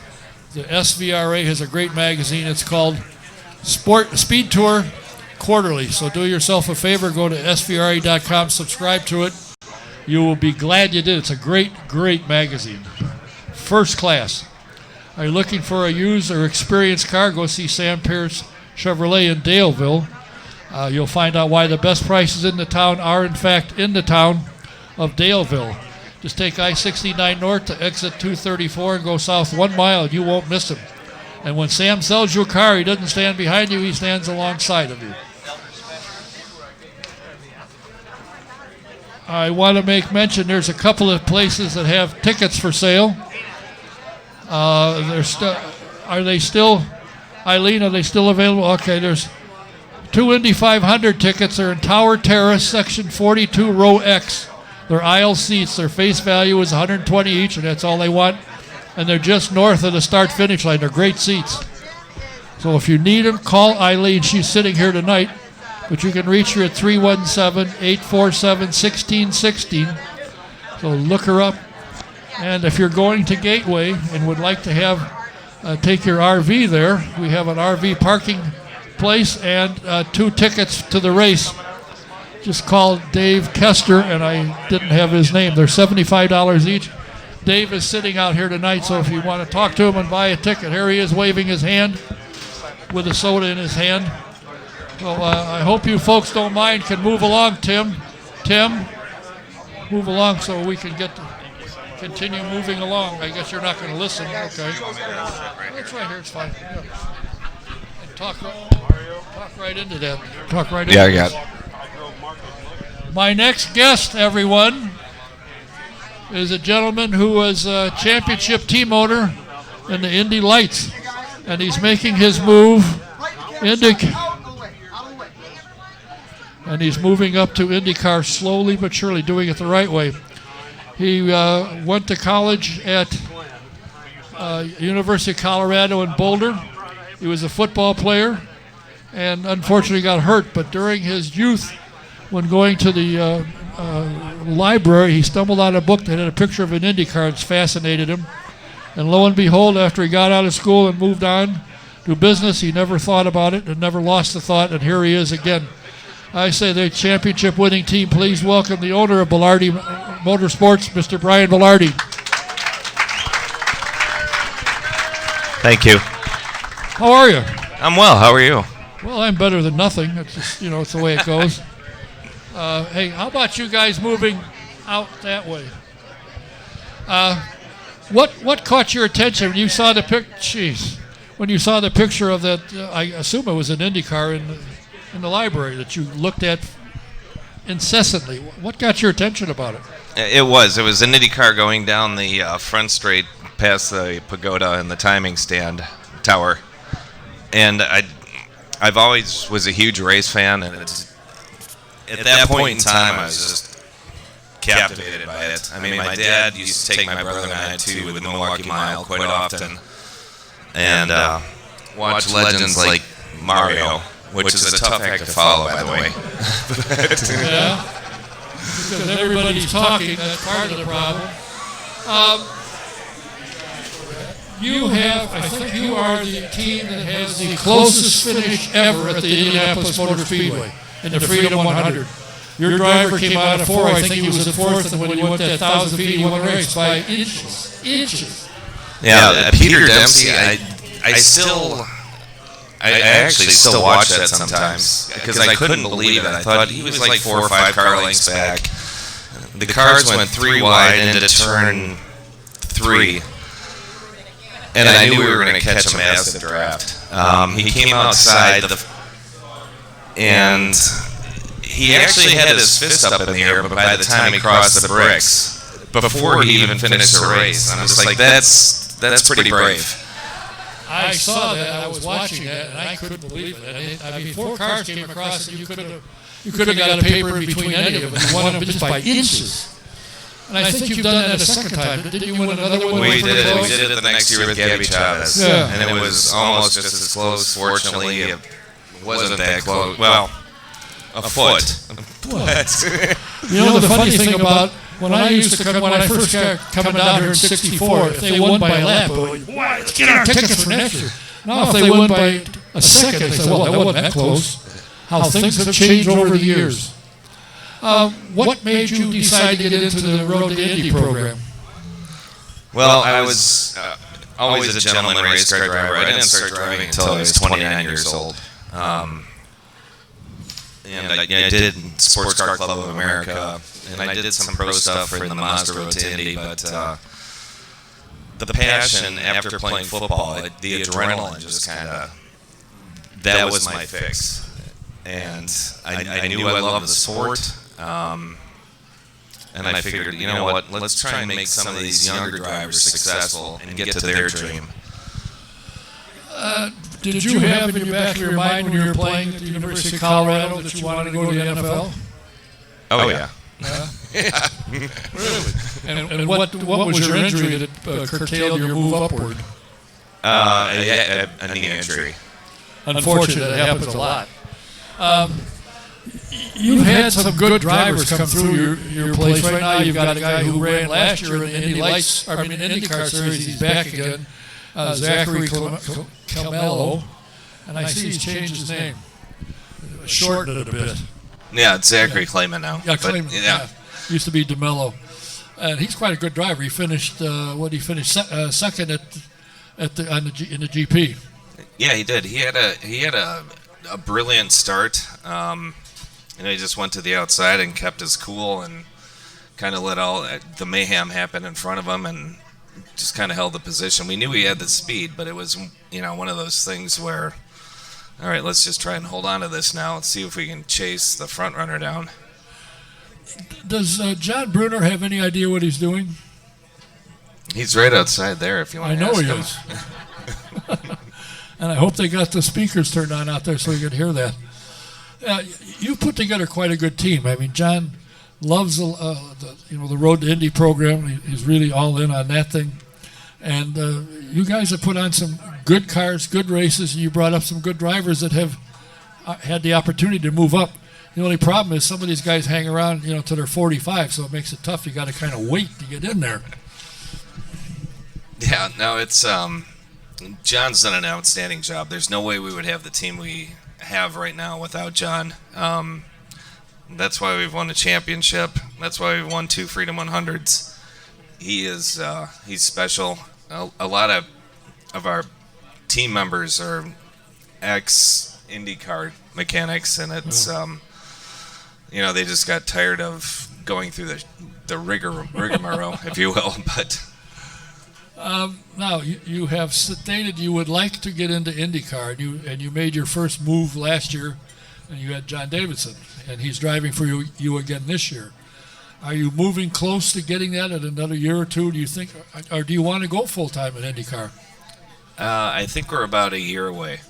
the SVRA has a great magazine. It's called Speed Tour Quarterly. So do yourself a favor, go to svra.com, subscribe to it. You will be glad you did. It's a great, great magazine. First class. Are you looking for a used or experienced car? Go see Sam Pierce Chevrolet in Daleville. You'll find out why the best prices in the town are, in fact, in the town of Daleville. Just take I-69 north to exit 234 and go south 1 mile, and you won't miss him. And when Sam sells you a car, he doesn't stand behind you, he stands alongside of you. I want to make mention there's a couple of places that have tickets for sale. Are they still, Eileen, are they still available? Okay, there's 2 Indy 500 tickets. They're in Tower Terrace, section 42, row X. They're aisle seats. Their face value is $120 each, and that's all they want. And they're just north of the start-finish line. They're great seats. So if you need them, call Eileen. She's sitting here tonight, but you can reach her at 317-847-1616. So look her up. And if you're going to Gateway and would like to have take your RV there, we have an RV parking place and 2 tickets to the race. Just call Dave Kester, and I didn't have his name. They're $75 each. Dave is sitting out here tonight, so if you want to talk to him and buy a ticket, here he is waving his hand with a soda in his hand. So I hope you folks don't mind. Can move along, Tim. Tim, move along so we can continue moving along. I guess you're not going to listen. Okay. It's right here. It's fine. Yeah. And talk right into that. Talk right into I got it. My next guest, everyone, is a gentleman who was a championship team owner in the Indy Lights, and he's making his move and he's moving up to IndyCar slowly but surely, doing it the right way. He went to college at University of Colorado in Boulder. He was a football player and unfortunately got hurt, but during his youth, when going to the library, he stumbled on a book that had a picture of an IndyCar. It's fascinated him. And lo and behold, after he got out of school and moved on to business, he never thought about it and never lost the thought, and here he is again. I say the championship-winning team, please welcome the owner of Belardi Motorsports, Mr. Brian Belardi. Thank you. How are you? I'm well. How are you? Well, I'm better than nothing. It's just, it's the way it goes. Hey, how about you guys moving out that way? What caught your attention when you saw the when you saw the picture of that? I assume it was an IndyCar in the library that you looked at incessantly. What got your attention about it? It was an IndyCar going down the front straight past the pagoda and the timing stand tower, and I've always was a huge race fan, and at that point in time I was just captivated by it. I mean, my dad used to take my brother and I to the Milwaukee Mile quite often, and watch legends like Mario, which is a tough act to follow, by the way. Yeah, because everybody's talking, that's part of the problem. I think you are the team that has the closest finish ever at the Indianapolis Motor Speedway in the Freedom 100. Your driver came out at 4. I think he was at 4th, and when he went that 1,000 feet, he won the race by inches. Yeah, Peter Dempsey, I actually still watch that sometimes because I couldn't believe it. I thought he was like 4 or 5 car lengths back. The cars went 3 wide into turn 3, and I knew we were going to catch a massive draft. He came outside, and he actually had his fist up in the air, but by the time he crossed the bricks, before he even finished the race. And I'm just like, that's pretty brave. I saw that. I was watching that, and I couldn't believe it. I mean, 4 cars came across, and you could have got a paper in between any of them. You won them just by inches. And I think you've done that a second time. Didn't you win another one? We did it the next year with Gabby Chavez. Yeah. And it was almost just as close. Fortunately, it wasn't that close. Well, a foot. You know the funny thing about when I first got coming down here in '64, if they won by a lap, let's get our tickets for next year. Now if they won by a second, they say, well, that wasn't that close. How things have changed over the years. What made you decide to get into the Road to Indy program? Well, I was always a gentleman race car driver. I didn't start driving until I was 29 years old. And I did Sports Car Club of America, and I did some pro stuff for the Mazda Road to Indy, but the passion after playing football, the adrenaline just kind of, that was my fix. And I knew I loved the sport, and I figured, you know what, let's try and make some of these younger drivers successful and get to their dream. Did you have in your back of your mind when you were playing at the University of Colorado that you wanted to go to the NFL? Oh, yeah. Really? And what was your injury that curtailed your move upward? A knee injury. Unfortunately, that happens a lot. You've had some good drivers come through your place. Right now, you've got a guy who ran last year in the IndyCar Series. He's back again. Zachary Claman De Melo, and I see he's changed his name, shortened it a bit. Yeah, it's Zachary Claman now. Yeah, Claman. Yeah. Used to be De Melo, and he's quite a good driver. He finished second in the GP. Yeah, he did. He had a brilliant start. He just went to the outside and kept his cool and kind of let all the mayhem happen in front of him and just kind of held the position. We knew he had the speed, but it was, one of those things where, all right, let's just try and hold on to this now. Let's see if we can chase the front runner down. Does John Brunner have any idea what he's doing? He's right outside there if you want to ask him. I know he is. And I hope they got the speakers turned on out there so you could hear that. You put together quite a good team. I mean, John loves the Road to Indy program. He's really all in on that thing. And you guys have put on some good cars, good races. You brought up some good drivers that have had the opportunity to move up. The only problem is some of these guys hang around, till they're 45, so it makes it tough. You got to kind of wait to get in there. Yeah, no, it's John's done an outstanding job. There's no way we would have the team we have right now without John. That's why we've won a championship. That's why we've won 2 Freedom 100s. He's special. A lot of our team members are ex-IndyCar mechanics, and it's they just got tired of going through the rigmarole, if you will. But now you have stated you would like to get into IndyCar, and you made your first move last year, and you had John Davidson, and he's driving for you again this year. Are you moving close to getting that in another year or two, do you think, or do you want to go full-time in IndyCar? I think we're about a year away,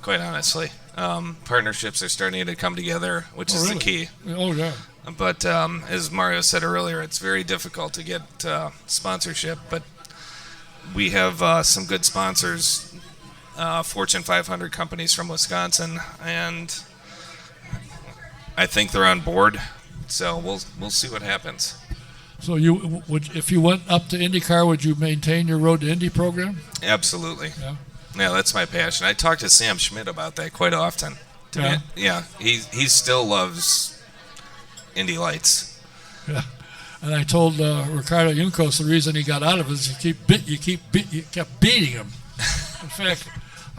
quite honestly. Partnerships are starting to come together, which is really? The key. Oh, yeah. But as Mario said earlier, it's very difficult to get sponsorship, but we have some good sponsors, Fortune 500 companies from Wisconsin, and I think they're on board. So we'll see what happens. So if you went up to IndyCar, would you maintain your Road to Indy program? Absolutely. Yeah, that's my passion. I talk to Sam Schmidt about that quite often. He still loves Indy Lights. Yeah, and I told Ricardo Juncos the reason he got out of it is you kept beating him. In fact,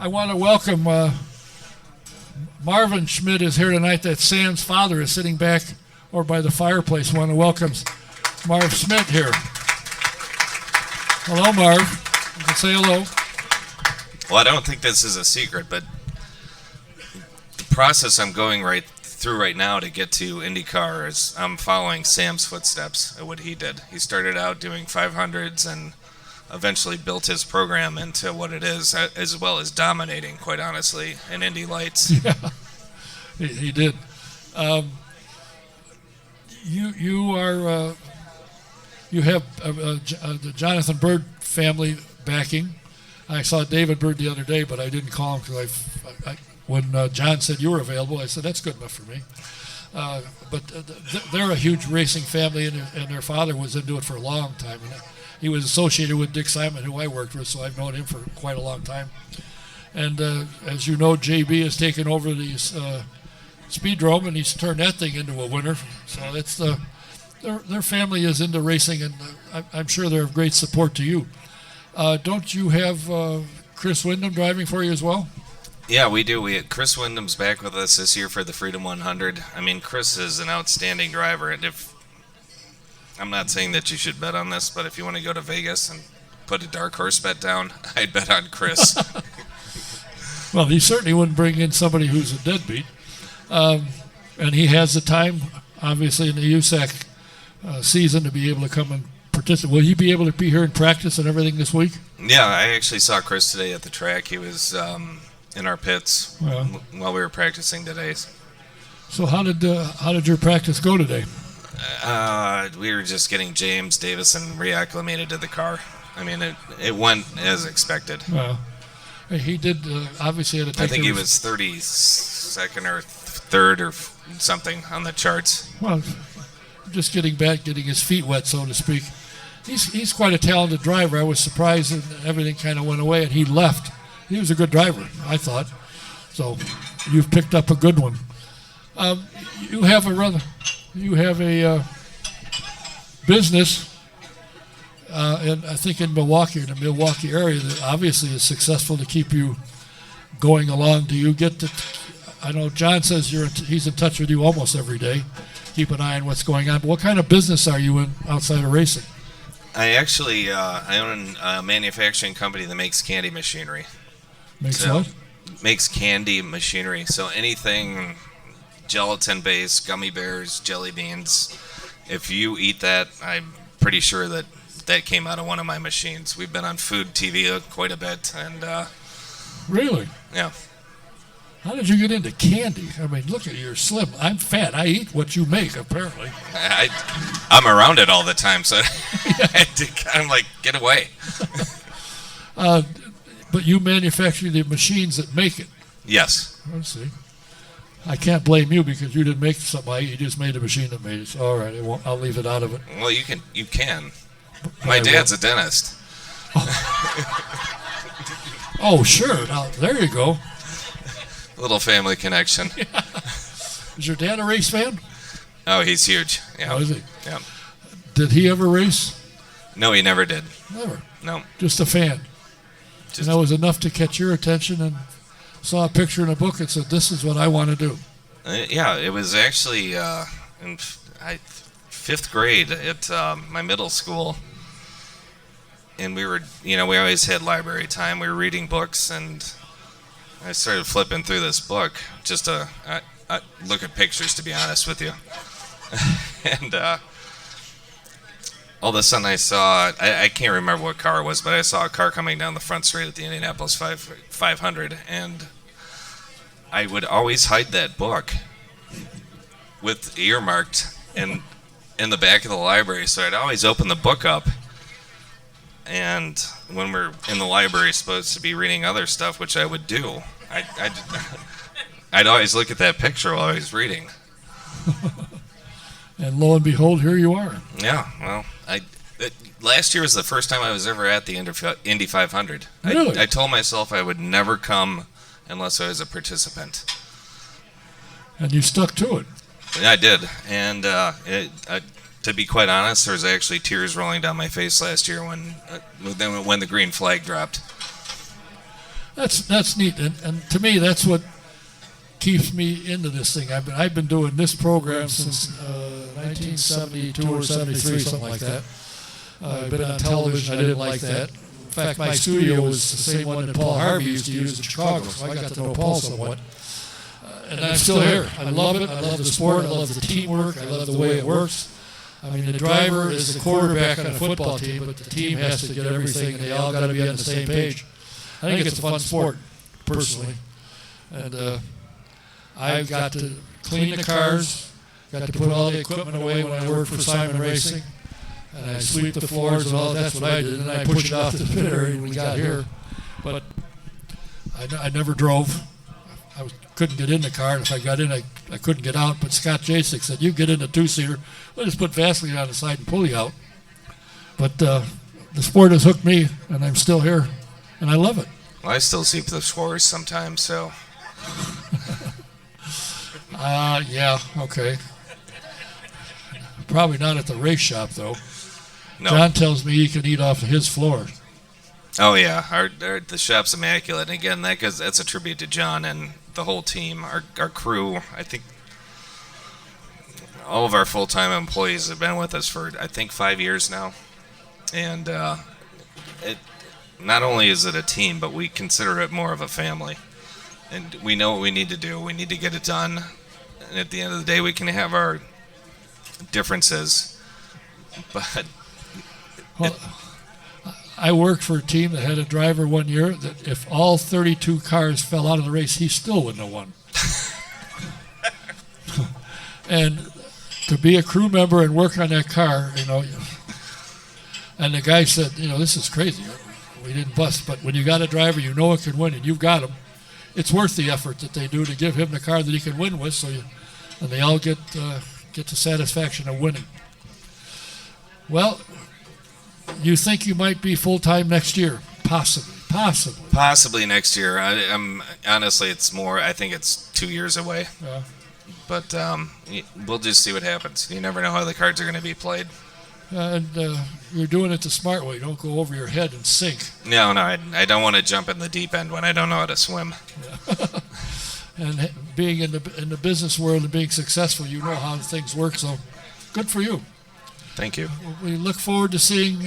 I want to welcome Marvin Schmidt is here tonight. That Sam's father is sitting back or by the fireplace. I want to welcome Marv Schmidt here. Hello, Marv. You can say hello. Well, I don't think this is a secret, but the process I'm going through right now to get to IndyCar is I'm following Sam's footsteps at what he did. He started out doing 500s and eventually built his program into what it is, as well as dominating, quite honestly, in Indy Lights. Yeah, he did. You have the Jonathan Bird family backing. I saw David Bird the other day, but I didn't call him because when John said you were available, I said that's good enough for me. But they're a huge racing family, and their father was into it for a long time. And he was associated with Dick Simon, who I worked with, so I've known him for quite a long time. And as you know, JB has taken over the Speedrome, and he's turned that thing into a winner. So it's their family is into racing, and I'm sure they're of great support to you. Don't you have Chris Windham driving for you as well? Yeah, we do. Chris Wyndham's back with us this year for the Freedom 100. I mean, Chris is an outstanding driver, and I'm not saying that you should bet on this, but if you want to go to Vegas and put a dark horse bet down, I'd bet on Chris. Well, he certainly wouldn't bring in somebody who's a deadbeat. And he has the time, obviously, in the USAC season to be able to come and participate. Will he be able to be here and practice and everything this week? Yeah, I actually saw Chris today at the track. He was in our pits while we were practicing today. So how did your practice go today? We were just getting James Davison reacclimated to the car. I mean, it went as expected. Well, he did obviously had to take. I think he was 32nd or 3rd or something on the charts. Well, just getting his feet wet, so to speak. He's quite a talented driver. I was surprised that everything kind of went away and he left. He was a good driver, I thought. So you've picked up a good one. You have a business, and I think in Milwaukee, in the Milwaukee area, that obviously is successful to keep you going along. Do you get to? I know John says he's in touch with you almost every day. Keep an eye on what's going on. But what kind of business are you in outside of racing? I actually I own a manufacturing company that makes candy machinery. Makes what? Makes candy machinery. So anything gelatin-based, gummy bears, jelly beans. If you eat that, I'm pretty sure that came out of one of my machines. We've been on food TV quite a bit, and Really? yeah. How did you get into candy? I mean, look at you, you're slim. I'm fat. I eat what you make, apparently. I'm around it all the time, so I had to kind of like get away. But you manufacture the machines that make it. Yes. Let's see. I can't blame you because you didn't make something. You just made a machine that made it. So, all right, I'll leave it out of it. Well, you can. My dad's a dentist. Oh, sure. Now, there you go. Little family connection. Yeah. Is your dad a race fan? Oh, he's huge. Yeah. Oh, is he? Yeah. Did he ever race? No, he never did. Never. No. Just a fan. And that was enough to catch your attention and saw a picture in a book and said, this is what I want to do. Yeah, it was actually in 5th grade at my middle school. And we always had library time. We were reading books, and I started flipping through this book just to look at pictures, to be honest with you. And all of a sudden I saw, I can't remember what car it was, but I saw a car coming down the front straight at the Indianapolis 500, and I would always hide that book with earmarked in the back of the library, so I'd always open the book up. And when we're in the library supposed to be reading other stuff, which I would do, I'd always look at that picture while I was reading. And lo and behold, here you are. Yeah, well, last year was the first time I was ever at the Indy 500. Really? I told myself I would never come unless I was a participant. And you stuck to it. Yeah, I did. And to be quite honest, there was actually tears rolling down my face last year when the green flag dropped. That's neat, and to me, that's what keeps me into this thing. I've been doing this program since 1972 or 73, something like that. I've been on television. I didn't like that. In fact, my studio was the same one that Paul Harvey used to use in Chicago, so I got to know Paul somewhat. and I'm still here. I love it. I love the sport. I love the teamwork. I love the way it works. I mean, the driver is the quarterback on a football team, but the team has to get everything, and they all got to be on the same page. I think it's a fun sport, personally. And I've got to clean the cars, got to put all the equipment away when I worked for Simon Racing, and I sweep the floors and all. That's what I did, and I pushed it off the pit area when we got here. But I never drove. I couldn't get in the car, and if I got in, I couldn't get out. But Scott Jasek said, "You get in the two-seater. We'll just put Vaseline on the side and pull you out." But the sport has hooked me, and I'm still here, and I love it. Well, I still see the scores sometimes, so. Yeah, okay. Probably not at the race shop, though. No. John tells me he can eat off of his floor. Oh yeah, the shop's immaculate. And again, that's a tribute to John and the whole team, our crew. I think all of our full-time employees have been with us for, I think, 5 years now. And it not only is it a team, but we consider it more of a family. And we know what we need to do. We need to get it done. And at the end of the day, we can have our differences. But Well, I worked for a team that had a driver one year that if all 32 cars fell out of the race, he still wouldn't have won. And to be a crew member and work on that car, and the guy said, this is crazy. We didn't bust, but when you got a driver you know it can win and you've got him, it's worth the effort that they do to give him the car that he can win with. And they all get the satisfaction of winning. Well, you think you might be full-time next year? Possibly next year. I'm honestly, it's more. I think it's 2 years away. Yeah. But we'll just see what happens. You never know how the cards are going to be played. And you're doing it the smart way. Don't go over your head and sink. No, I don't want to jump in the deep end when I don't know how to swim. Yeah. And being in the business world and being successful, you know how things work. So, good for you. Thank you. We look forward to seeing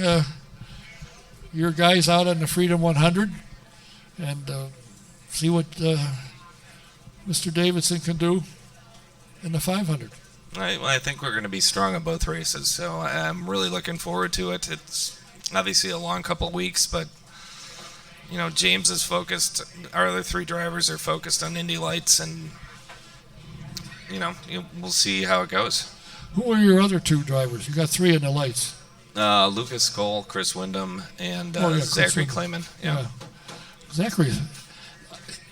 your guys out on the Freedom 100 and see what Mr. Davidson can do in the 500. I think we're going to be strong in both races, so I'm really looking forward to it. It's obviously a long couple of weeks, but James is focused. Our other three drivers are focused on Indy Lights, and we'll see how it goes. Who are your other two drivers? You got three in the Lights. Lucas Cole, Chris Wyndham, and Zachary Claman. Yeah. Zachary,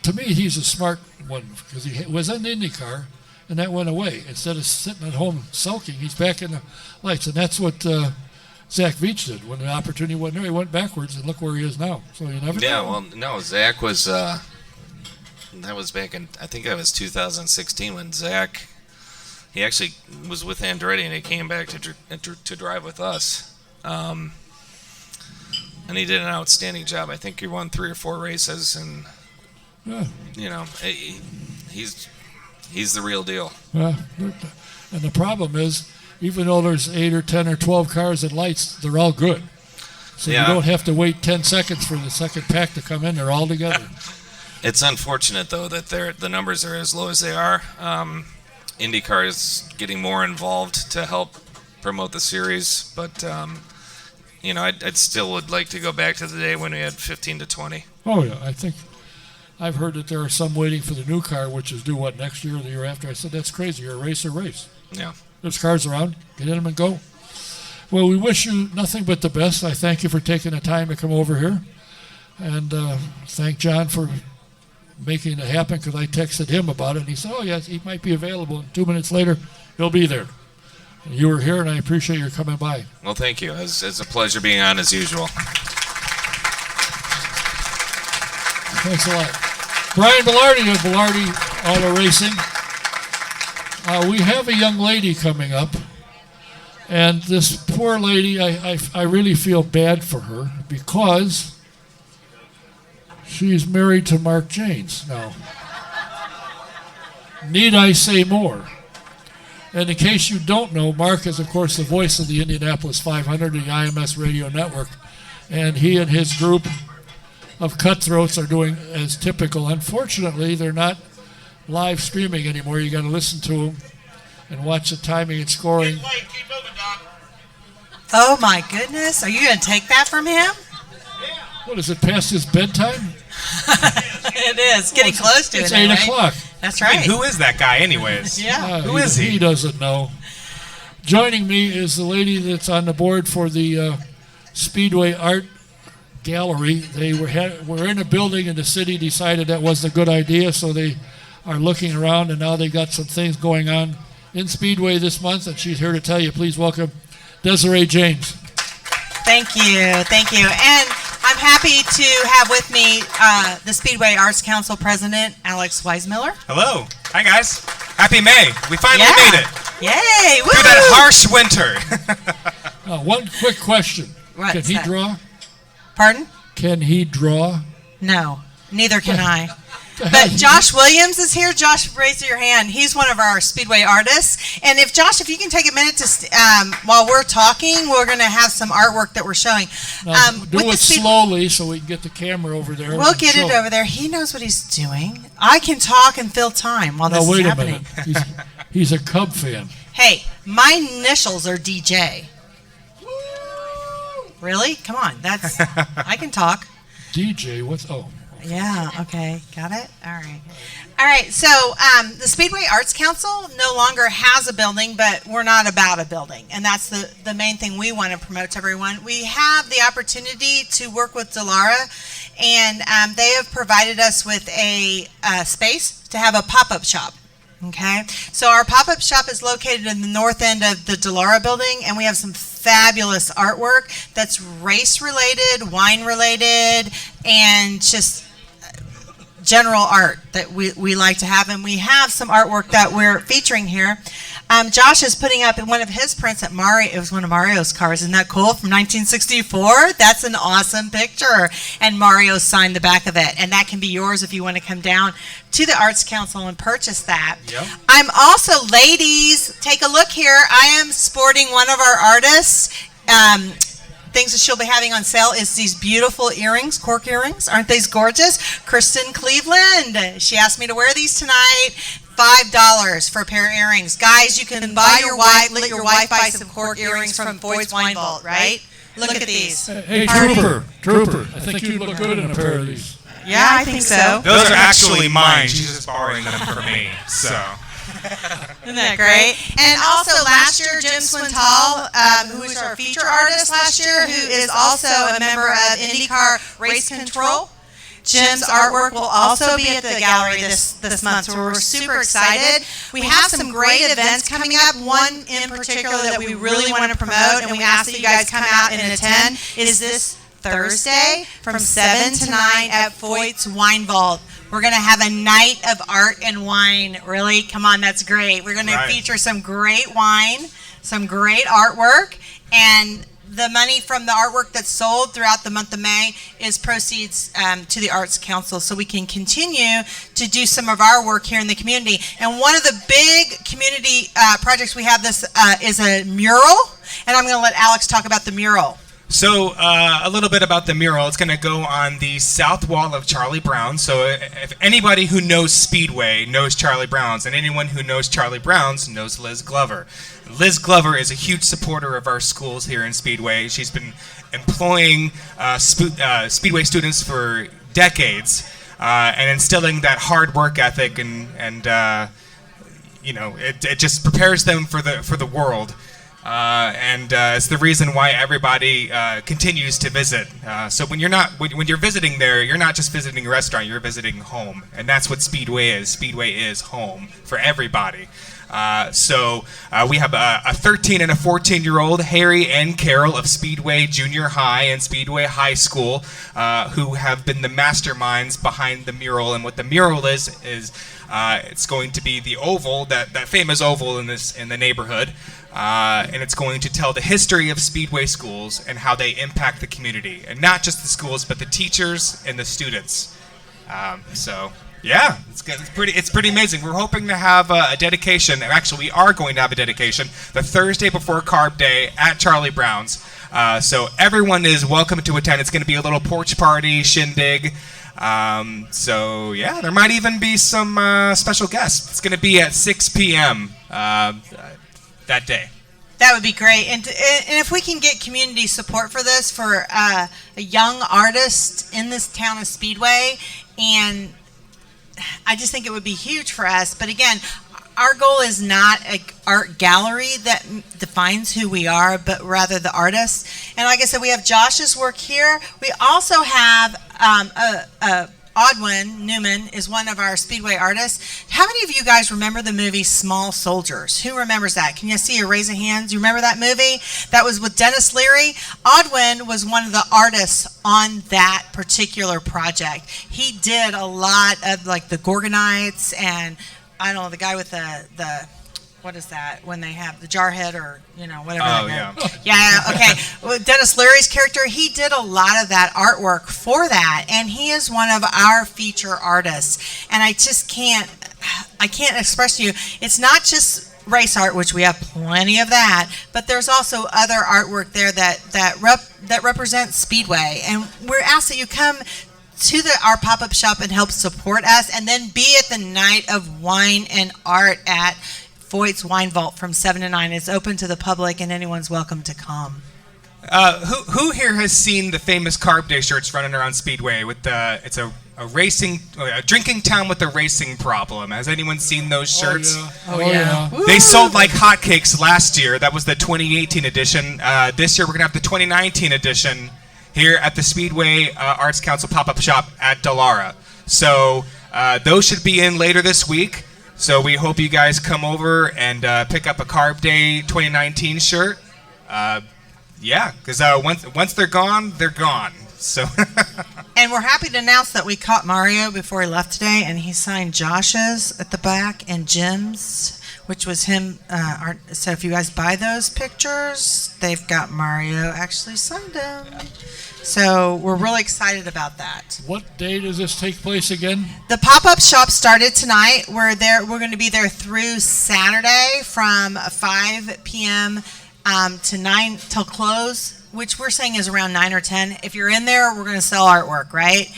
to me, he's a smart one because he was in the IndyCar, and that went away. Instead of sitting at home sulking, he's back in the Lights, and that's what Zach Veach did. When the opportunity wasn't there, he went backwards, and look where he is now. So you never know. Yeah, well, no, Zach was, that was back in, I think that was 2016 when Zach, he actually was with Andretti, and he came back to drive with us. And he did an outstanding job. I think he won 3 or 4 races, and he's the real deal. And the problem is, even though there's 8 or 10 or 12 cars in Lights, they're all good. So you don't have to wait 10 seconds for the second pack to come in. They're all together. It's unfortunate, though, that the numbers are as low as they are. IndyCar is getting more involved to help promote the series, but I'd still would like to go back to the day when we had 15 to 20. Oh yeah, I think I've heard that there are some waiting for the new car, which is due next year or the year after. I said that's crazy. You're a race. Yeah. There's cars around. Get in them and go. Well, we wish you nothing but the best. I thank you for taking the time to come over here, and thank John for making it happen because I texted him about it, and he said, "Oh yes, he might be available." And 2 minutes later, he'll be there. And you were here, and I appreciate your coming by. Well, thank you. It's a pleasure being on as usual. Thanks a lot. Brian Belardi of Belardi Auto Racing. We have a young lady coming up, and this poor lady, I really feel bad for her because she's married to Mark Jaynes now. Need I say more? And in case you don't know, Mark is, of course, the voice of the Indianapolis 500, the IMS radio network, and he and his group of cutthroats are doing as typical. Unfortunately, they're not live streaming anymore. You got to listen to them and watch the timing and scoring. Oh my goodness! Are you going to take that from him? What is it, past his bedtime? It is getting close to It's it. 8 anyway. o'clock. That's I right. mean, who is that guy, anyways? Yeah. Who is he? He doesn't know. Joining me is the lady that's on the board for the Speedway Art Gallery. They were in a building and the city decided that wasn't a good idea, so they are looking around, and now they got some things going on in Speedway this month, and she's here to tell you. Please welcome Desiree Jaynes. Thank you. And I'm happy to have with me the Speedway Arts Council President, Alex Weismiller. Hello. Hi, guys. Happy May. We finally made it. Yay! Woo! Through that harsh winter. One quick question. What's Can he that? draw? Pardon? Can he draw? No, neither can I. But Josh Williams is here. Josh, raise your hand. He's one of our Speedway artists. And if Josh, if you can take a minute to, while we're talking, we're going to have some artwork that we're showing. Now, do with the it slowly so we can get the camera over there. We'll and get show it over there. He knows what he's doing. I can talk and fill time while Now, this is wait a happening. minute. He's a Cub fan. Hey, my initials are DJ. Really? Come on. That's I can talk. DJ, what's... Oh. Yeah, okay. Got it? All right. All right, so the Speedway Arts Council no longer has a building, but we're not about a building, and that's the main thing we want to promote to everyone. We have the opportunity to work with Delara, and they have provided us with a space to have a pop-up shop. Okay, so our pop-up shop is located in the north end of the Delara building, and we have some fabulous artwork that's race-related, wine-related, and just general art that we like to have. And we have some artwork that we're featuring here. Josh is putting up one of his prints at Mario. It was one of Mario's cars. Isn't that cool? From 1964. That's an awesome picture. And Mario signed the back of it. And that can be yours if you want to come down to the Arts Council and purchase that. Yep. I'm also, ladies, take a look here. I am sporting one of our artists. Things that she'll be having on sale is these beautiful earrings, cork earrings. Aren't these gorgeous? Kristen Cleveland. She asked me to wear these tonight. $5 for a pair of earrings. Guys, you can buy your wife, let your wife buy some cork earrings from Boyd's Wine Vault, right? Look at these. Hey, Party. Trooper, I think you'd look good in a pair of these. Yeah, I think so. Those are actually mine. She's just borrowing them from me. So. Isn't that great? And also last year, Jim Swintal, who was our feature artist last year, who is also a member of IndyCar Race Control. Jim's artwork will also be at the gallery this month, so we're super excited. We have some great events coming up. One in particular that we really want to promote, and we ask that you guys come out and attend, is this Thursday from 7 to 9 at Foyt's Wine Vault. We're going to have a night of art and wine. Really? Come on, that's great. We're going to feature some great wine, some great artwork, and the money from the artwork that's sold throughout the month of May is proceeds to the Arts Council, so we can continue to do some of our work here in the community. And one of the big community projects we have this is a mural, and I'm going to let Alex talk about the mural. So a little bit about the mural. It's going to go on the south wall of Charlie Brown. So if anybody who knows Speedway knows Charlie Brown's, and anyone who knows Charlie Brown's knows Liz Glover. Liz Glover is a huge supporter of our schools here in Speedway. She's been employing Speedway students for decades and instilling that hard work ethic, and you know, it just prepares them for the world. And it's the reason why everybody continues to visit. So when you're visiting there, you're not just visiting a restaurant, you're visiting home, and that's what Speedway is. Speedway is home for everybody. So we have a 13 and a 14-year-old, Harry and Carol of Speedway Junior High and Speedway High School, who have been the masterminds behind the mural. And what the mural is it's going to be the oval, that famous oval in the neighborhood. And it's going to tell the history of Speedway schools and how they impact the community, and not just the schools, but the teachers and the students. So yeah, it's pretty amazing. We're hoping to have a dedication. Actually, we are going to have a dedication the Thursday before Carb Day at Charlie Brown's. So everyone is welcome to attend. It's going to be a little porch party, shindig. So yeah, there might even be some special guests. It's going to be at 6 p.m. That day. That would be great. And if we can get community support for this, for a young artist in this town of Speedway, and I just think it would be huge for us. But again, our goal is not an art gallery that defines who we are, but rather the artist. And like I said, we have Josh's work here. We also have Odwin Newman is one of our Speedway artists. How many of you guys remember the movie Small Soldiers? Who remembers that? Can you see or raise a hand? You remember that movie? That was with Dennis Leary. Odwin was one of the artists on that particular project. He did a lot of like the Gorgonites and I don't know, the guy with the what is that when they have the jarhead or whatever. Oh yeah. Yeah. Okay. Well, Dennis Leary's character, he did a lot of that artwork for that, and he is one of our feature artists. And I can't express to you. It's not just race art, which we have plenty of that, but there's also other artwork there that represents Speedway. And we're asked that you come to our pop-up shop and help support us, and then be at the Night of Wine and Art at Foyt's Wine Vault from 7 to 9. It's open to the public, and anyone's welcome to come. Who here has seen the famous Carb Day shirts running around Speedway with it's a drinking town with a racing problem? Has anyone seen those shirts? Oh yeah. They sold like hotcakes last year. That was the 2018 edition. This year we're gonna have the 2019 edition here at the Speedway Arts Council pop-up shop at Dallara. So those should be in later this week. So we hope you guys come over and pick up a Carb Day 2019 shirt. Yeah, because once they're gone, they're gone. So. And we're happy to announce that we caught Mario before he left today, and he signed Josh's at the back and Jim's, which was him. So if you guys buy those pictures, they've got Mario actually signed them. So we're really excited about that. What day does this take place again? The pop-up shop started tonight. We're going to be there through Saturday from 5 p.m. To 9 till close, which we're saying is around 9 or 10. If you're in there, we're going to sell artwork, right?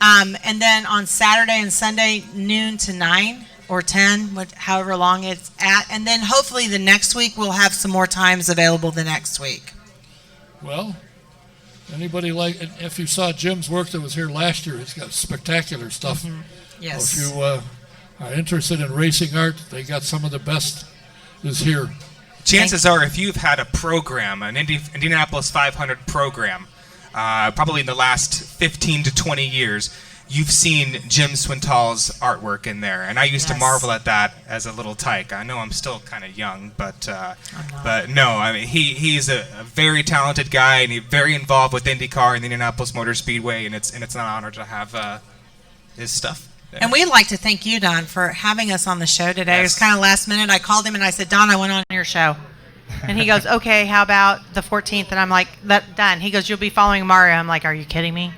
And then on Saturday and Sunday, noon to 9 or 10, however long it's at. And then hopefully the next week we'll have some more times available the next week. Well, anybody if you saw Jim's work that was here last year, it's got spectacular stuff. Mm-hmm. Yes. So if you are interested in racing art, they got some of the best is here. Chances are, if you've had a program, an Indianapolis 500 program, probably in the last 15 to 20 years, you've seen Jim Swintal's artwork in there. And I used to marvel at that as a little tyke. I know I'm still kind of young, but no, I mean, he's a very talented guy, and he's very involved with IndyCar and the Indianapolis Motor Speedway, and it's an honor to have his stuff. And we'd like to thank you, Don, for having us on the show today. Yes. It was kind of last minute. I called him and I said, Don, I went on your show. And he goes, okay, how about the 14th? And I'm like, done. He goes, you'll be following Mario. I'm like, are you kidding me?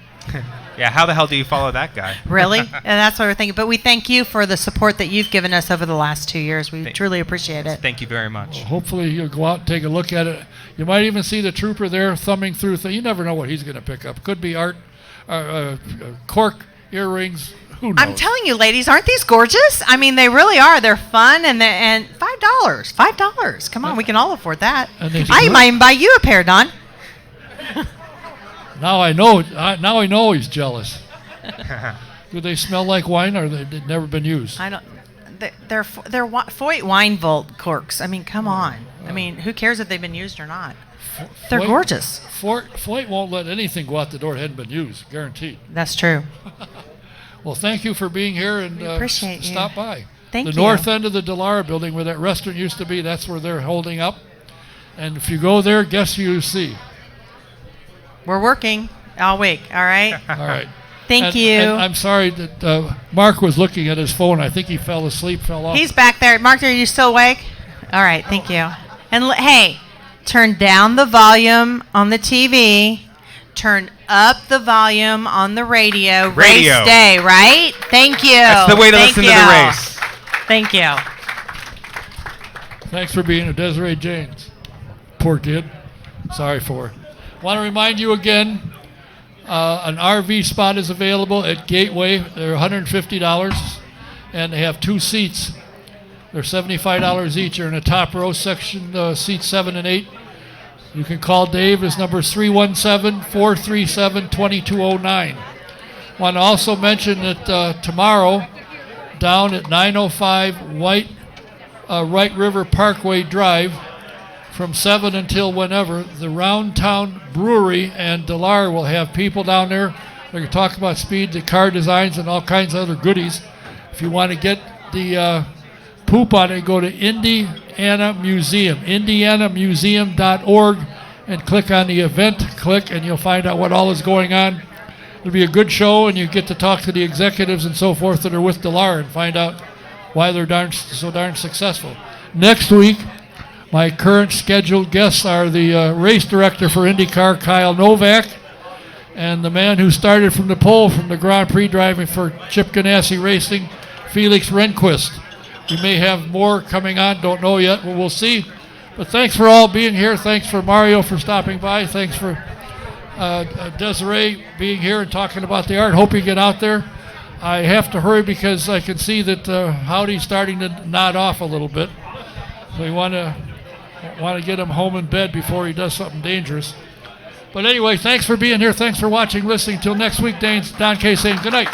Yeah, how the hell do you follow that guy? Really? And that's what we're thinking. But we thank you for the support that you've given us over the last 2 years. We truly appreciate it. Thank you very much. Well, hopefully you'll go out and take a look at it. You might even see the trooper there thumbing through things. You never know what he's going to pick up. Could be art, cork, earrings. Who knows? I'm telling you, ladies, aren't these gorgeous? I mean, they really are. They're fun, and $5. Come on, we can all afford that. I might even buy you a pair, Don. Now I know. Now I know he's jealous. Do they smell like wine, or they've never been used? I don't. They're Foyt Wine Vault corks. I mean, come on. I mean, who cares if they've been used or not? They're gorgeous. Foyt won't let anything go out the door that hadn't been used, guaranteed. That's true. Well, thank you for being here, and appreciate you. Stop by. Thank you. The north end of the Dallara building where that restaurant used to be, that's where they're holding up. And if you go there, guess who you see? We're working all week, all right? All right. Thank you. And I'm sorry that Mark was looking at his phone. I think he fell off. He's back there. Mark, are you still awake? All right, thank you. And hey, turn down the volume on the TV. Turn up the volume on the radio. Race day, right? Thank you. That's the way to listen to the race. Thank you. Thanks for being a Desiree Jaynes. Poor kid. Sorry for her. Want to remind you again, An RV spot is available at Gateway. They're $150, and they have 2 seats. They're $75 each. They're in the top row section, seats 7 and 8. You can call Dave. His number is 317-437-2209. Want to also mention that tomorrow, down at 905 White River Parkway Drive, from 7 until whenever, the Round Town Brewery and Delar will have people down there. They're going to talk about speed, the car designs, and all kinds of other goodies. If you want to get the poop on it, go to Indiana Museum, indianamuseum.org, and click on the event, and you'll find out what all is going on. It'll be a good show, and you get to talk to the executives and so forth that are with Delar and find out why they're so darn successful. Next week, my current scheduled guests are the race director for IndyCar, Kyle Novak, and the man who started from the pole from the Grand Prix driving for Chip Ganassi Racing, Felix Rehnquist. We may have more coming on, don't know yet, but we'll see. But thanks for all being here. Thanks for Mario for stopping by. Thanks for Desiree being here and talking about the art. Hope you get out there. I have to hurry because I can see that Howdy's starting to nod off a little bit. So we want to get him home in bed before he does something dangerous. But anyway, thanks for being here. Thanks for watching, listening. Till next week, Don Kay saying good night.